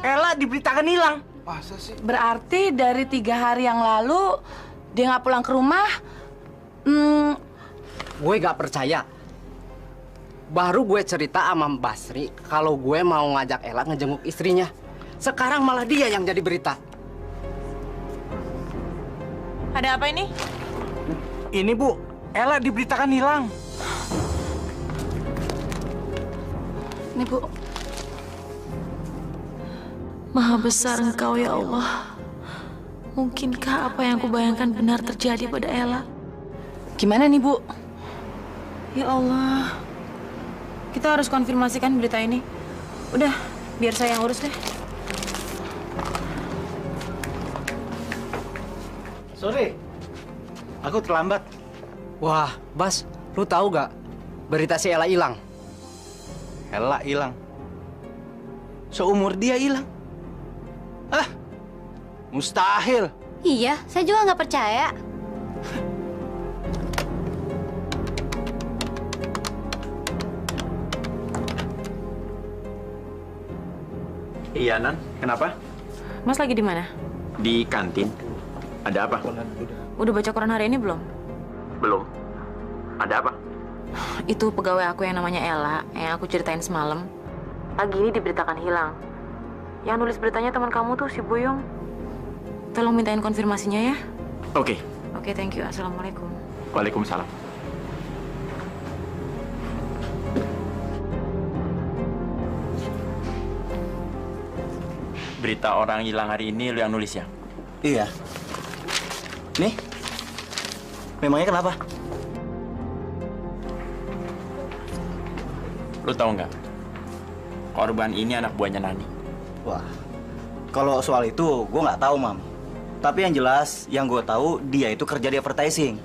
Ella diberitakan hilang? Masa sih? Berarti dari 3 hari yang lalu dia nggak pulang ke rumah. Gue gak percaya. Baru gue cerita sama Basri kalau gue mau ngajak Ella ngejenguk istrinya. Sekarang malah dia yang jadi berita. Ada apa ini? Ini, Bu. Ella diberitakan hilang. Nih, Bu. Maha besar Engkau ya Allah. Mungkinkah apa yang kubayangkan benar terjadi pada Ella? Gimana nih, Bu? Ya Allah. Kita harus konfirmasikan berita ini. Udah, biar saya yang urus deh. Sorry, aku terlambat. Wah, Bas, lu tahu gak berita si Ella hilang? Ella hilang. Seumur dia hilang. Mustahil. Iya, saya juga nggak percaya. Iya, Nan. Kenapa? Mas lagi di mana? Di kantin. Ada apa? Udah baca koran hari ini belum? Belum. Ada apa? Itu pegawai aku yang namanya Ella, yang aku ceritain semalam. Pagi ini diberitakan hilang. Yang nulis beritanya teman kamu tuh, si Buyung. Tolong mintain konfirmasinya ya. Oke. Oke, thank you. Assalamualaikum. Waalaikumsalam. Berita orang hilang hari ini lu yang nulis ya? Iya. Nih, memangnya kenapa? Lu tahu nggak? Korban ini anak buahnya Nani. Wah, kalau soal itu gue nggak tahu, Mam. Tapi yang jelas, yang gue tahu dia itu kerja di advertising.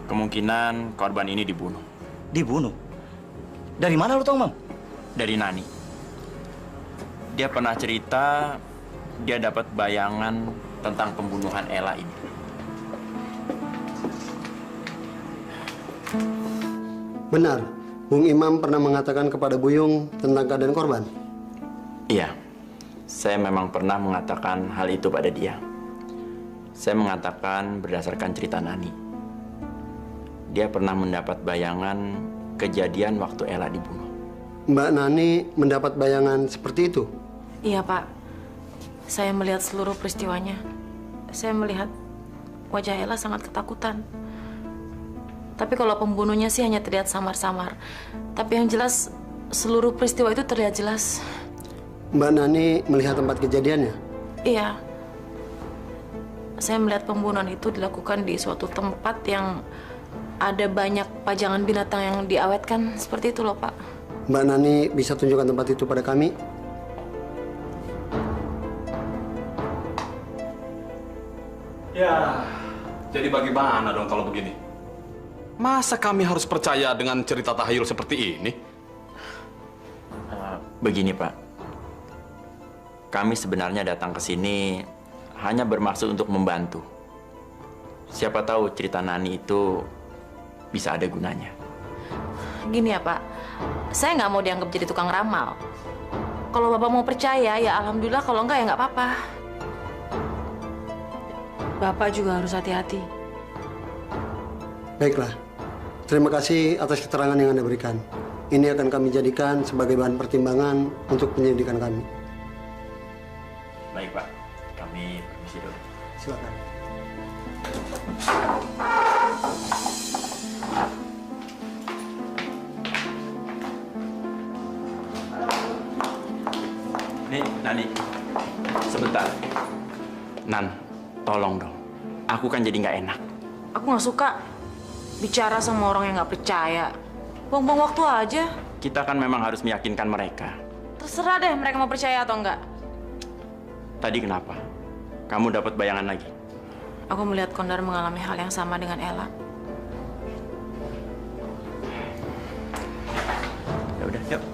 Kemungkinan korban ini dibunuh. Dibunuh? Dari mana lu tahu, Mam? Dari Nani. Dia pernah cerita dia dapat bayangan tentang pembunuhan Ella ini. Benar, Bung Imam pernah mengatakan kepada Buyung tentang keadaan korban? Iya, saya memang pernah mengatakan hal itu pada dia. Saya mengatakan berdasarkan cerita Nani. Dia pernah mendapat bayangan kejadian waktu Ella dibunuh. Mbak Nani mendapat bayangan seperti itu? Iya, Pak. Saya melihat seluruh peristiwanya. Saya melihat wajah Ella sangat ketakutan. Tapi kalau pembunuhnya sih hanya terlihat samar-samar. Tapi yang jelas, seluruh peristiwa itu terlihat jelas. Mbak Nani melihat tempat kejadiannya? Iya. saya melihat pembunuhan itu dilakukan di suatu tempat yang ada banyak pajangan binatang yang diawetkan. Seperti itu loh, Pak. Mbak Nani bisa tunjukkan tempat itu pada kami? Ya, jadi bagaimana dong kalau begini? Masa kami harus percaya dengan cerita tahayul seperti ini? Begini, Pak. Kami sebenarnya datang ke sini hanya bermaksud untuk membantu. Siapa tahu cerita Nani itu bisa ada gunanya. Gini ya, Pak. Saya nggak mau dianggap jadi tukang ramal. Kalau Bapak mau percaya, ya alhamdulillah. Kalau enggak, ya nggak apa-apa. Bapak juga harus hati-hati. Baiklah. Terima kasih atas keterangan yang Anda berikan. Ini akan kami jadikan sebagai bahan pertimbangan untuk penyelidikan kami. Baik, Pak. Kami permisi dulu. Silakan. Nih, Nani. Sebentar. Nan, tolong dong. Aku kan jadi nggak enak. Aku nggak suka bicara sama orang yang nggak percaya. Buang-buang waktu aja. Kita kan memang harus meyakinkan mereka. Terserah deh mereka mau percaya atau enggak. Tadi kenapa? Kamu dapat bayangan lagi? Aku melihat Kondar mengalami hal yang sama dengan Ella. Ya udah, yuk.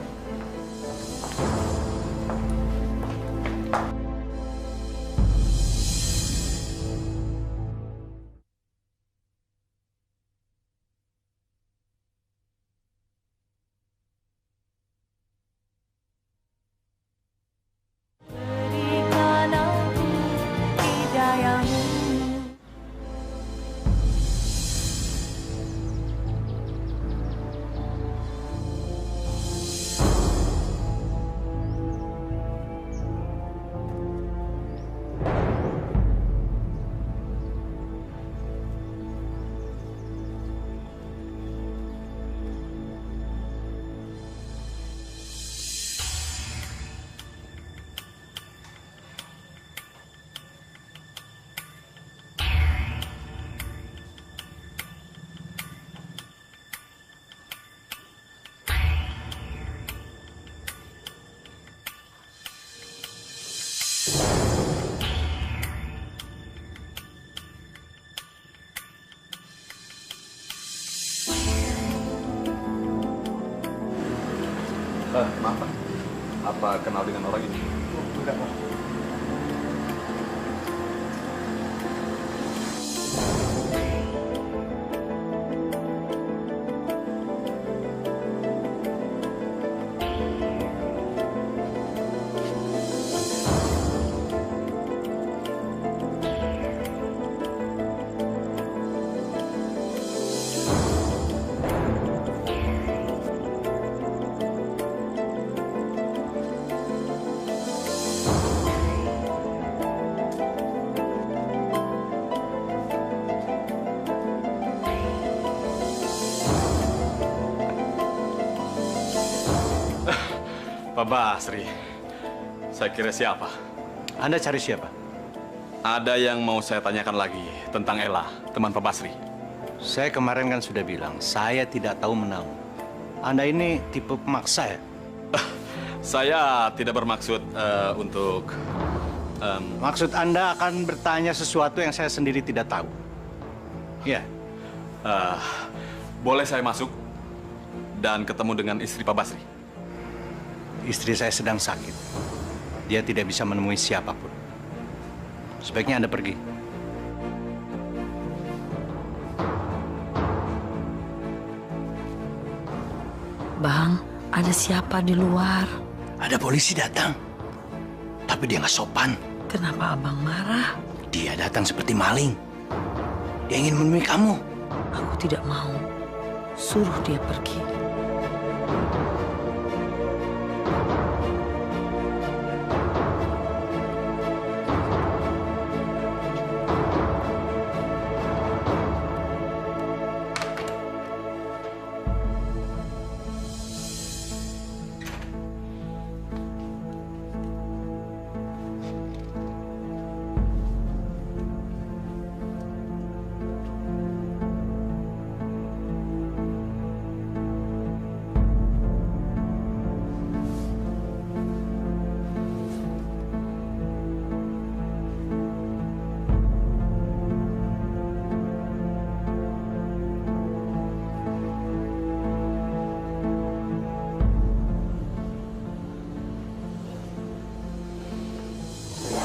Maaf, Pak. Apa kenal dengan orang ini? Enggak, Pak. Pak Basri, saya kira siapa? Anda cari siapa? Ada yang mau saya tanyakan lagi tentang Ella, teman Pak Basri. Saya kemarin kan sudah bilang, saya tidak tahu menau. Anda ini tipe pemaksa ya? Saya tidak bermaksud untuk... Maksud Anda akan bertanya sesuatu yang saya sendiri tidak tahu? Ya. Boleh saya masuk dan ketemu dengan istri Pak Basri? Istri saya sedang sakit. Dia tidak bisa menemui siapapun. Sebaiknya Anda pergi. Bang, ada siapa di luar? Ada polisi datang. Tapi dia nggak sopan. Kenapa abang marah? Dia datang seperti maling. Dia ingin menemui kamu. Aku tidak mau. Suruh dia pergi.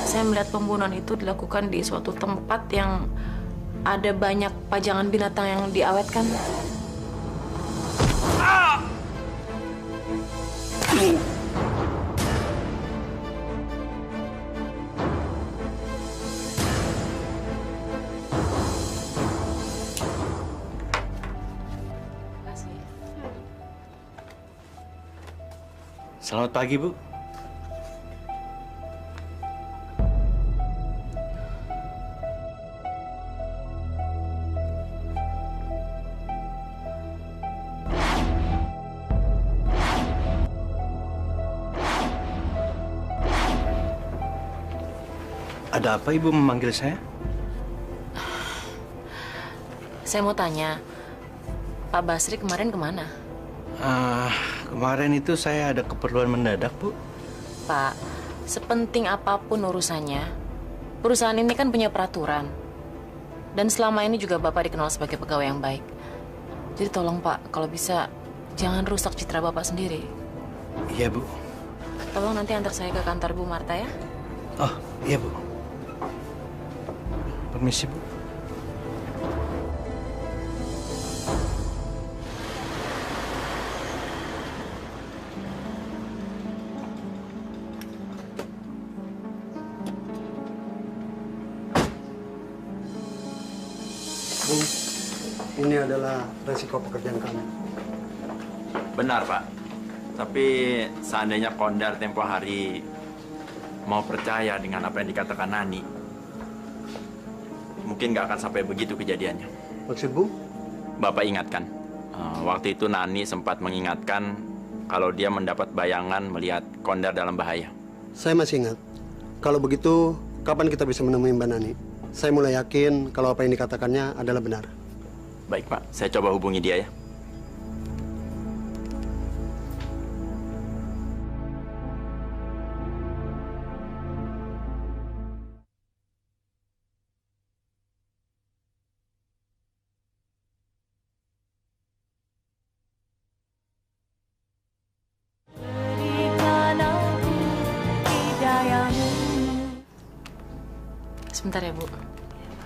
Saya melihat pembunuhan itu dilakukan di suatu tempat yang ada banyak pajangan binatang yang diawetkan. Selamat pagi, Bu. Ada apa Ibu memanggil saya? Saya mau tanya, Pak Basri kemarin kemana? Kemarin itu saya ada keperluan mendadak, Bu. Pak, sepenting apapun urusannya, perusahaan ini kan punya peraturan. Dan selama ini juga Bapak dikenal sebagai pegawai yang baik. Jadi tolong Pak, kalau bisa jangan rusak citra Bapak sendiri. Iya, Bu. Tolong nanti antar saya ke kantor Bu Marta ya. Oh, iya, Bu. Permisi, Bu. Bu, ini adalah resiko pekerjaan kami. Benar, Pak. Tapi seandainya Kondar tempo hari mau percaya dengan apa yang dikatakan Nani, mungkin nggak akan sampai begitu kejadiannya. Maksud Bu? Bapak ingatkan, waktu itu Nani sempat mengingatkan kalau dia mendapat bayangan melihat Kondar dalam bahaya. Saya masih ingat. Kalau begitu, kapan kita bisa menemui Mbak Nani? Saya mulai yakin kalau apa yang dikatakannya adalah benar. Baik, Pak. Saya coba hubungi dia ya. Sebentar ya, Bu.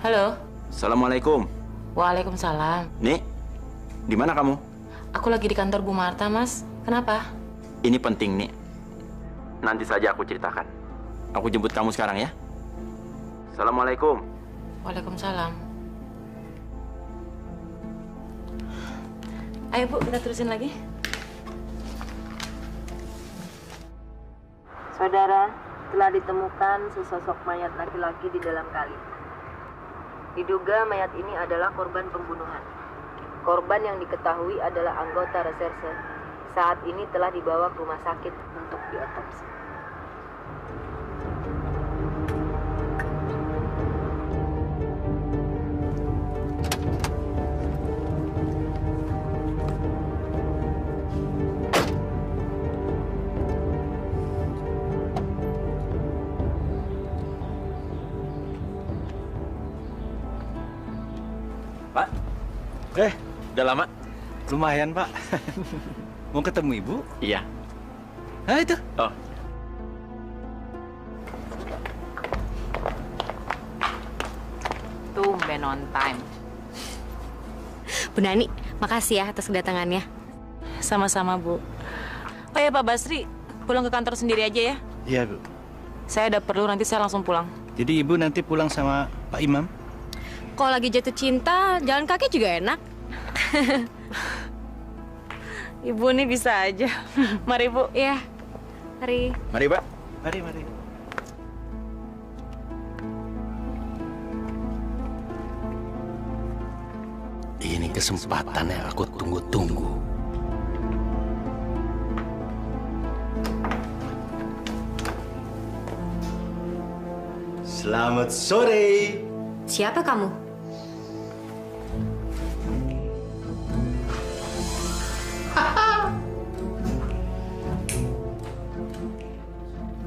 Halo. Assalamualaikum. Waalaikumsalam. Nih, di mana kamu? Aku lagi di kantor Bu Marta, Mas. Kenapa? Ini penting, nih. Nanti saja aku ceritakan. Aku jemput kamu sekarang ya. Assalamualaikum. Waalaikumsalam. Ayo, Bu, kita terusin lagi. Saudara, telah ditemukan sesosok mayat laki-laki di dalam kali. Diduga mayat ini adalah korban pembunuhan. Korban yang diketahui adalah anggota reserse. Saat ini telah dibawa ke rumah sakit untuk diotopsi. Pak, udah lama? Lumayan, Pak. Mau ketemu Ibu? Iya. Nah, itu. Oh. Tumben on time. Bu Nani, makasih ya atas kedatangannya. Sama-sama, Bu. Oh ya, Pak Basri, pulang ke kantor sendiri aja ya. Iya, Bu. Saya ada perlu, nanti saya langsung pulang. Jadi Ibu nanti pulang sama Pak Imam? Kalau lagi jatuh cinta, jalan kaki juga enak. Ibu nih bisa aja. Mari, Bu. Iya, mari. Mari, Pak. Mari, mari. Ini kesempatan yang aku tunggu-tunggu. Selamat sore. Siapa kamu?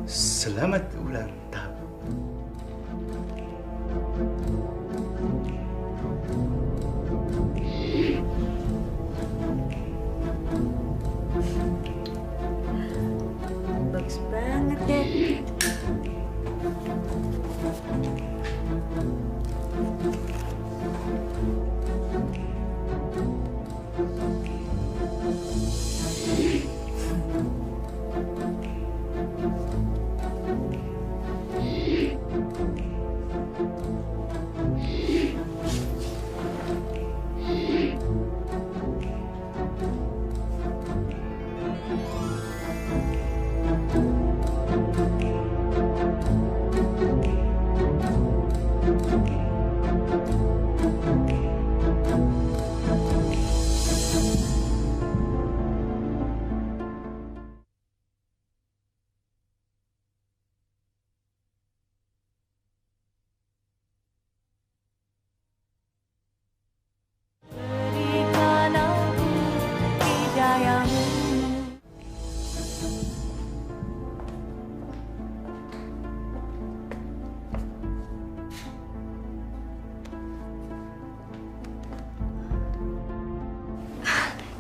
Selamat ulang tahun. Bagus banget deh.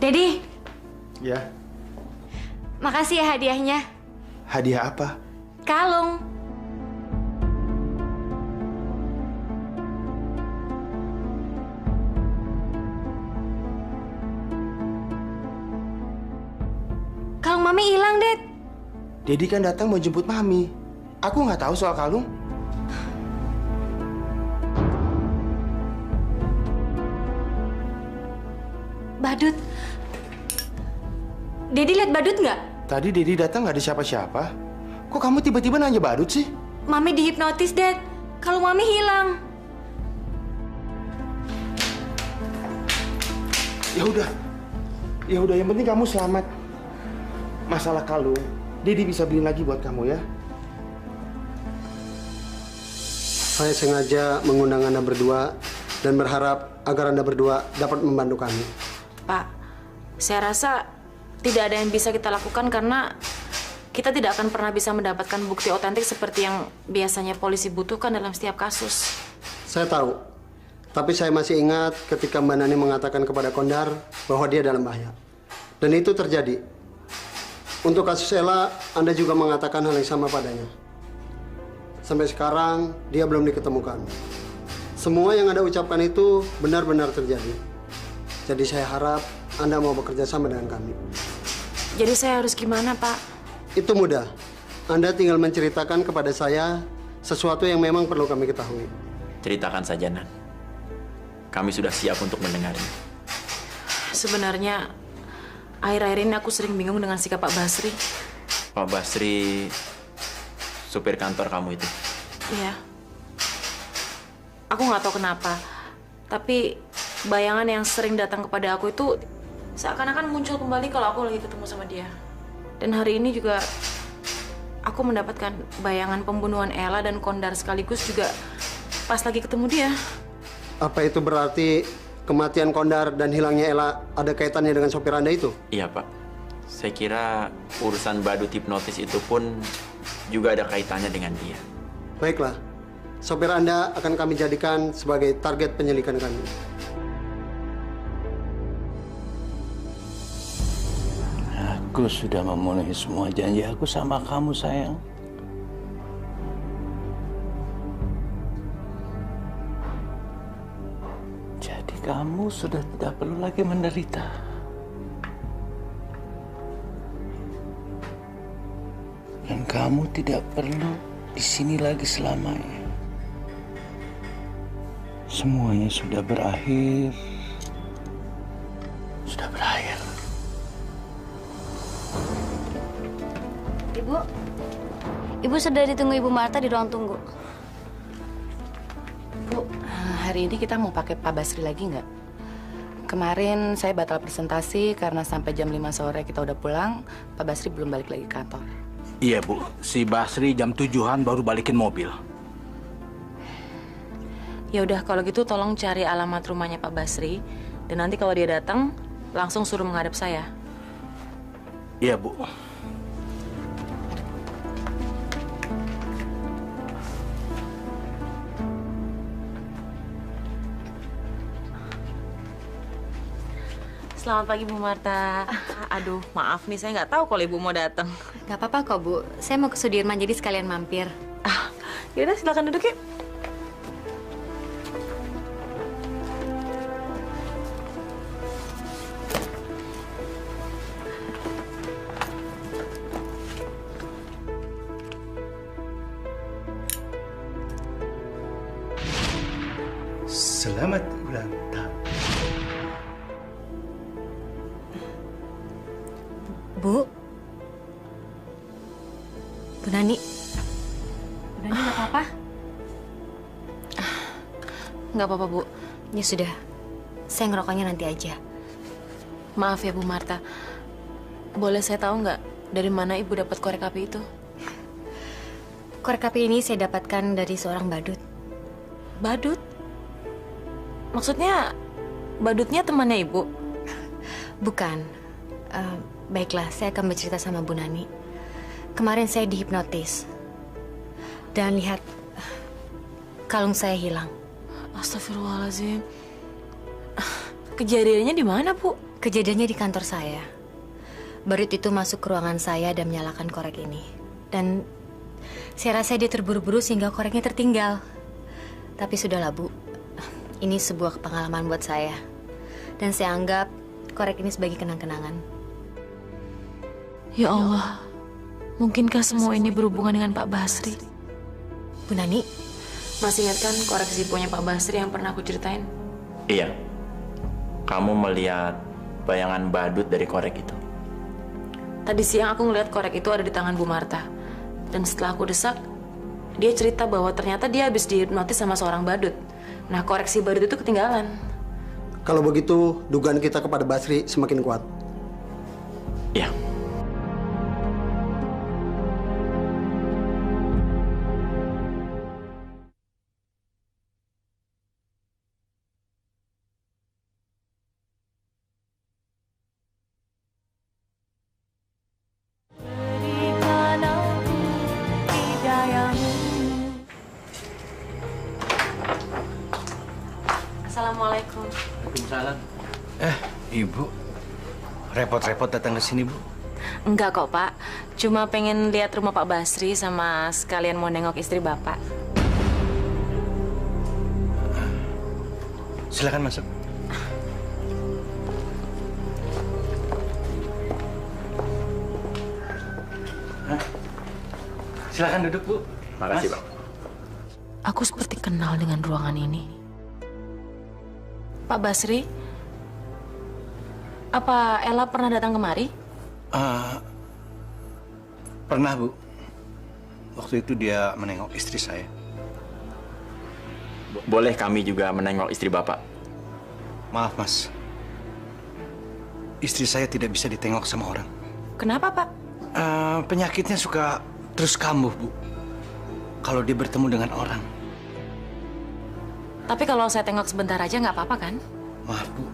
Dedi, Ya, makasih ya hadiahnya. hadiah apa? Kalung. Kalung Mami hilang, Ded. Dedi kan datang mau jemput Mami. Aku nggak tahu soal kalung. Badut. Dedi lihat badut nggak? Tadi Dedi datang nggak ada siapa-siapa. Kok kamu tiba-tiba nanya badut sih? Mami dihipnotis, Ded. Kalung Mami hilang. Ya udah, yang penting kamu selamat. Masalah kalung, Dedi bisa beliin lagi buat kamu ya. Saya sengaja mengundang Anda berdua dan berharap agar Anda berdua dapat membantu kami. Pak, saya rasa tidak ada yang bisa kita lakukan karena kita tidak akan pernah bisa mendapatkan bukti otentik seperti yang biasanya polisi butuhkan dalam setiap kasus. Saya tahu, tapi saya masih ingat ketika Mbak Nani mengatakan kepada Kondar bahwa dia dalam bahaya. Dan itu terjadi. Untuk kasus Ella, Anda juga mengatakan hal yang sama padanya. Sampai sekarang, dia belum diketemukan. Semua yang Anda ucapkan itu benar-benar terjadi. Jadi saya harap Anda mau bekerja sama dengan kami. Jadi saya harus gimana, Pak? Itu mudah. Anda tinggal menceritakan kepada saya sesuatu yang memang perlu kami ketahui. Ceritakan saja, Nan. Kami sudah siap untuk mendengarnya. Sebenarnya, akhir-akhir ini aku sering bingung dengan sikap Pak Basri. Pak Basri, supir kantor kamu itu. Iya. Aku nggak tahu kenapa, tapi bayangan yang sering datang kepada aku itu seakan-akan muncul kembali kalau aku lagi ketemu sama dia. Dan hari ini juga aku mendapatkan bayangan pembunuhan Ella dan Kondar sekaligus juga pas lagi ketemu dia. Apa itu berarti kematian Kondar dan hilangnya Ella ada kaitannya dengan sopir Anda itu? Iya, Pak. Saya kira urusan badut hipnotis itu pun juga ada kaitannya dengan dia. Baiklah, sopir Anda akan kami jadikan sebagai target penyelidikan kami. Aku sudah memenuhi semua janji aku sama kamu, sayang. Jadi kamu sudah tidak perlu lagi menderita. Dan kamu tidak perlu di sini lagi selamanya. Semuanya sudah berakhir. Sudah berakhir. Ibu sudah ditunggu Ibu Marta di ruang tunggu. Bu, hari ini kita mau pakai Pak Basri lagi nggak? Kemarin saya batal presentasi karena sampai jam 5 sore kita udah pulang, Pak Basri belum balik lagi ke kantor. Iya, Bu. Si Basri jam 7-an baru balikin mobil. Ya udah kalau gitu tolong cari alamat rumahnya Pak Basri dan nanti kalau dia datang langsung suruh menghadap saya. Iya, Bu. Selamat pagi Bu Marta. Aduh, maaf nih saya nggak tahu kalau Ibu mau datang. Gak apa-apa kok Bu, saya mau ke Sudirman jadi sekalian mampir. Yaudah silakan duduk yuk. Selamat ulang tahun. Bu Nani. Bu Nani nggak apa-apa? Nggak apa-apa, Bu. Ya sudah, saya ngerokoknya nanti aja. Maaf ya, Bu Marta. Boleh saya tahu nggak dari mana Ibu dapat korek api itu? Korek api ini saya dapatkan dari seorang badut. Badut? Maksudnya badutnya temannya Ibu? Bukan. Baiklah, saya akan bercerita sama Bu Nani. Kemarin saya dihipnotis. Dan lihat, kalung saya hilang. Astagfirullahaladzim. Kejadiannya di mana, Bu? Kejadiannya di kantor saya. Badut itu masuk ke ruangan saya dan menyalakan korek ini. Dan saya rasa dia terburu-buru sehingga koreknya tertinggal. Tapi sudahlah, Bu. Ini sebuah pengalaman buat saya. Dan saya anggap korek ini sebagai kenang-kenangan. Ya Allah, mungkinkah semua ini berhubungan dengan Pak Basri? Bu Nani? Masih ingat kan korek Zippo-nya Pak Basri yang pernah aku ceritain? Iya. Kamu melihat bayangan badut dari korek itu. Tadi siang aku ngeliat korek itu ada di tangan Bu Marta. Dan setelah aku desak, dia cerita bahwa ternyata dia habis dihipnotis sama seorang badut. Nah, koreksi badut itu ketinggalan. Kalau begitu, dugaan kita kepada Basri semakin kuat. Iya. Assalamualaikum. Waalaikumsalam. Ibu, repot-repot datang ke sini, Bu? Enggak kok, Pak. Cuma pengen lihat rumah Pak Basri sama sekalian mau nengok istri Bapak. Silakan masuk. Silakan duduk, Bu. Makasih, Bang. Aku seperti kenal dengan ruangan ini. Pak Basri, apa Ella pernah datang kemari? Pernah, Bu. Waktu itu dia menengok istri saya. Boleh kami juga menengok istri Bapak? Maaf, Mas. Istri saya tidak bisa ditengok sama orang. Kenapa, Pak? Penyakitnya suka terus kambuh, Bu. Kalau dia bertemu dengan orang. Tapi kalau saya tengok sebentar aja nggak apa-apa kan? Maaf, Bu.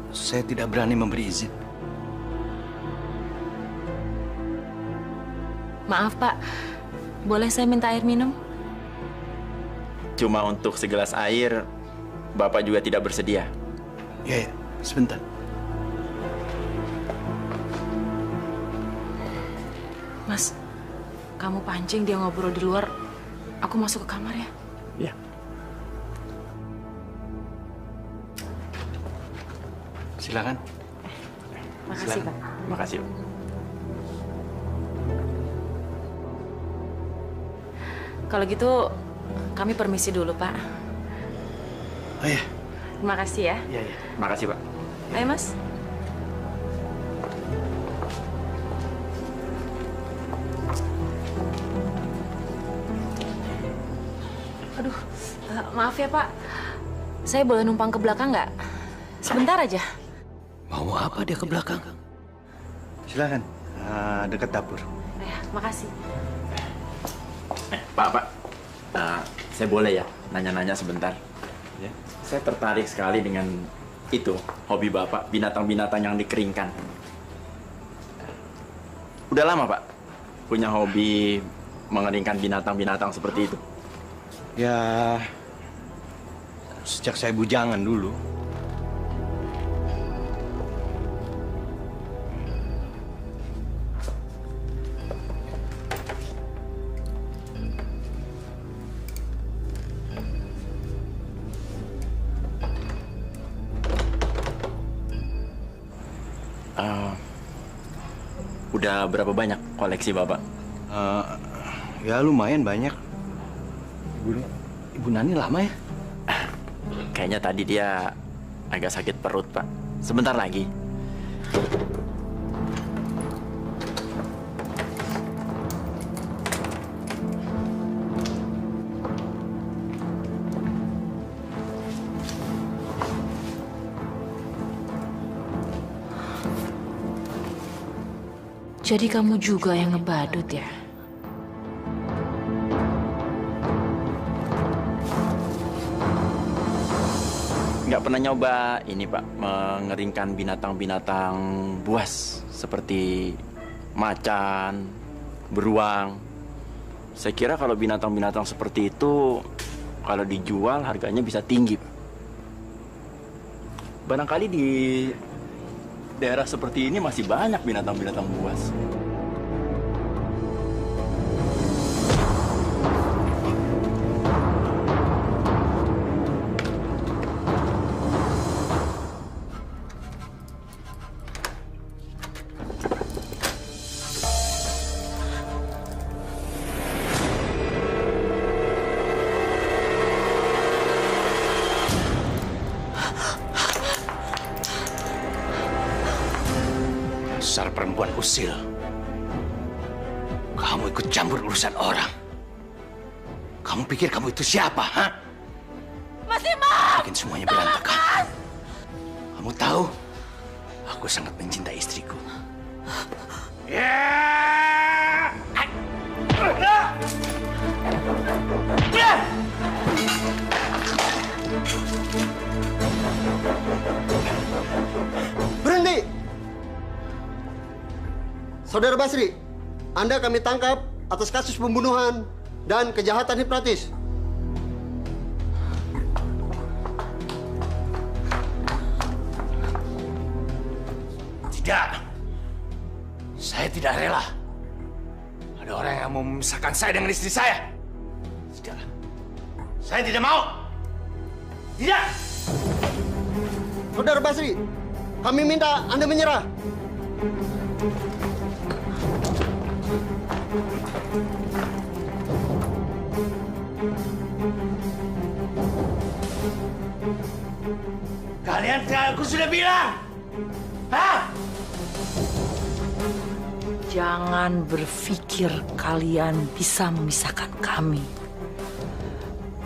Saya tidak berani memberi izin. Maaf, Pak. Boleh saya minta air minum? Cuma untuk segelas air, Bapak juga tidak bersedia? Ya, sebentar. Mas, kamu pancing dia ngobrol di luar. Aku masuk ke kamar ya? Iya. Silakan. Makasih, Pak. Makasih, Pak. Kalau gitu, kami permisi dulu, Pak. Oh iya. Terima kasih ya. Iya, iya. Makasih, Pak. Ayo, Mas. Aduh, maaf ya, Pak. Saya boleh numpang ke belakang nggak? Sebentar aja. Mau apa dia ke belakang? Silakan. Dekat dapur. Ya, makasih. Pak. Saya boleh ya nanya-nanya sebentar? Ya. Saya tertarik sekali dengan itu, hobi Bapak, binatang-binatang yang dikeringkan. Udah lama, Pak, punya hobi mengeringkan binatang-binatang seperti itu? Ya, sejak saya bujangan dulu. Udah berapa banyak koleksi Bapak? Ya lumayan banyak. Ibu Nani lama ya? Kayaknya tadi dia agak sakit perut, Pak. Sebentar lagi. Jadi kamu juga yang ngebadut ya? Nggak pernah nyoba ini, Pak, mengeringkan binatang-binatang buas seperti macan, beruang. Saya kira kalau binatang-binatang seperti itu, kalau dijual harganya bisa tinggi, Pak. Barangkali di daerah seperti ini masih banyak binatang-binatang buas. Dasar perempuan usil. Kamu ikut campur urusan orang. Kamu pikir kamu itu siapa, ha? Mas Imam! Bikin semuanya berantakan. Kamu tahu, aku sangat mencintai istriku. Berhenti! Saudara Basri, Anda kami tangkap atas kasus pembunuhan dan kejahatan hipnotis. Tidak. Saya tidak rela. Ada orang yang mau memisahkan saya dengan istri saya. Tidak. Saya tidak mau. Tidak. Saudara Basri, kami minta Anda menyerah. Kalian aku sudah bilang. Hah? Jangan berpikir kalian bisa memisahkan kami.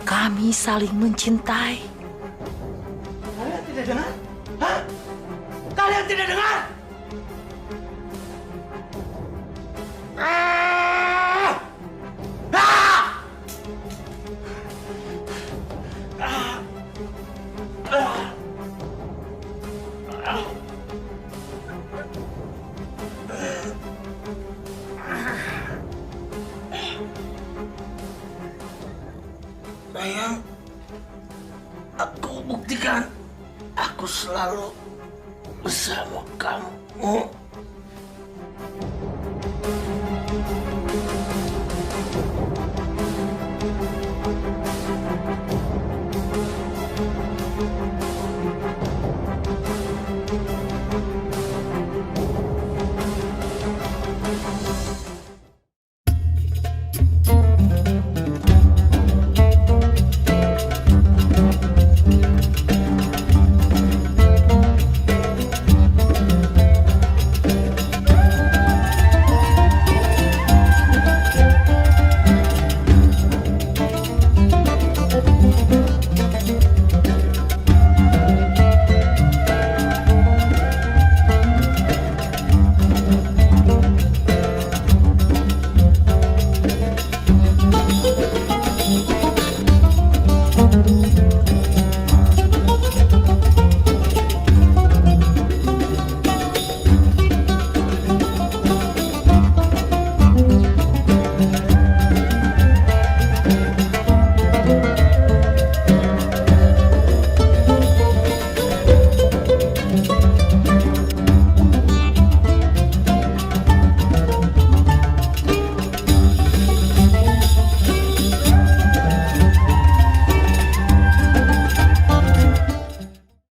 Kami saling mencintai. Kalian tidak dengar? Hah? Kalian tidak dengar? Sayang, aku buktikan aku selalu bersama kamu.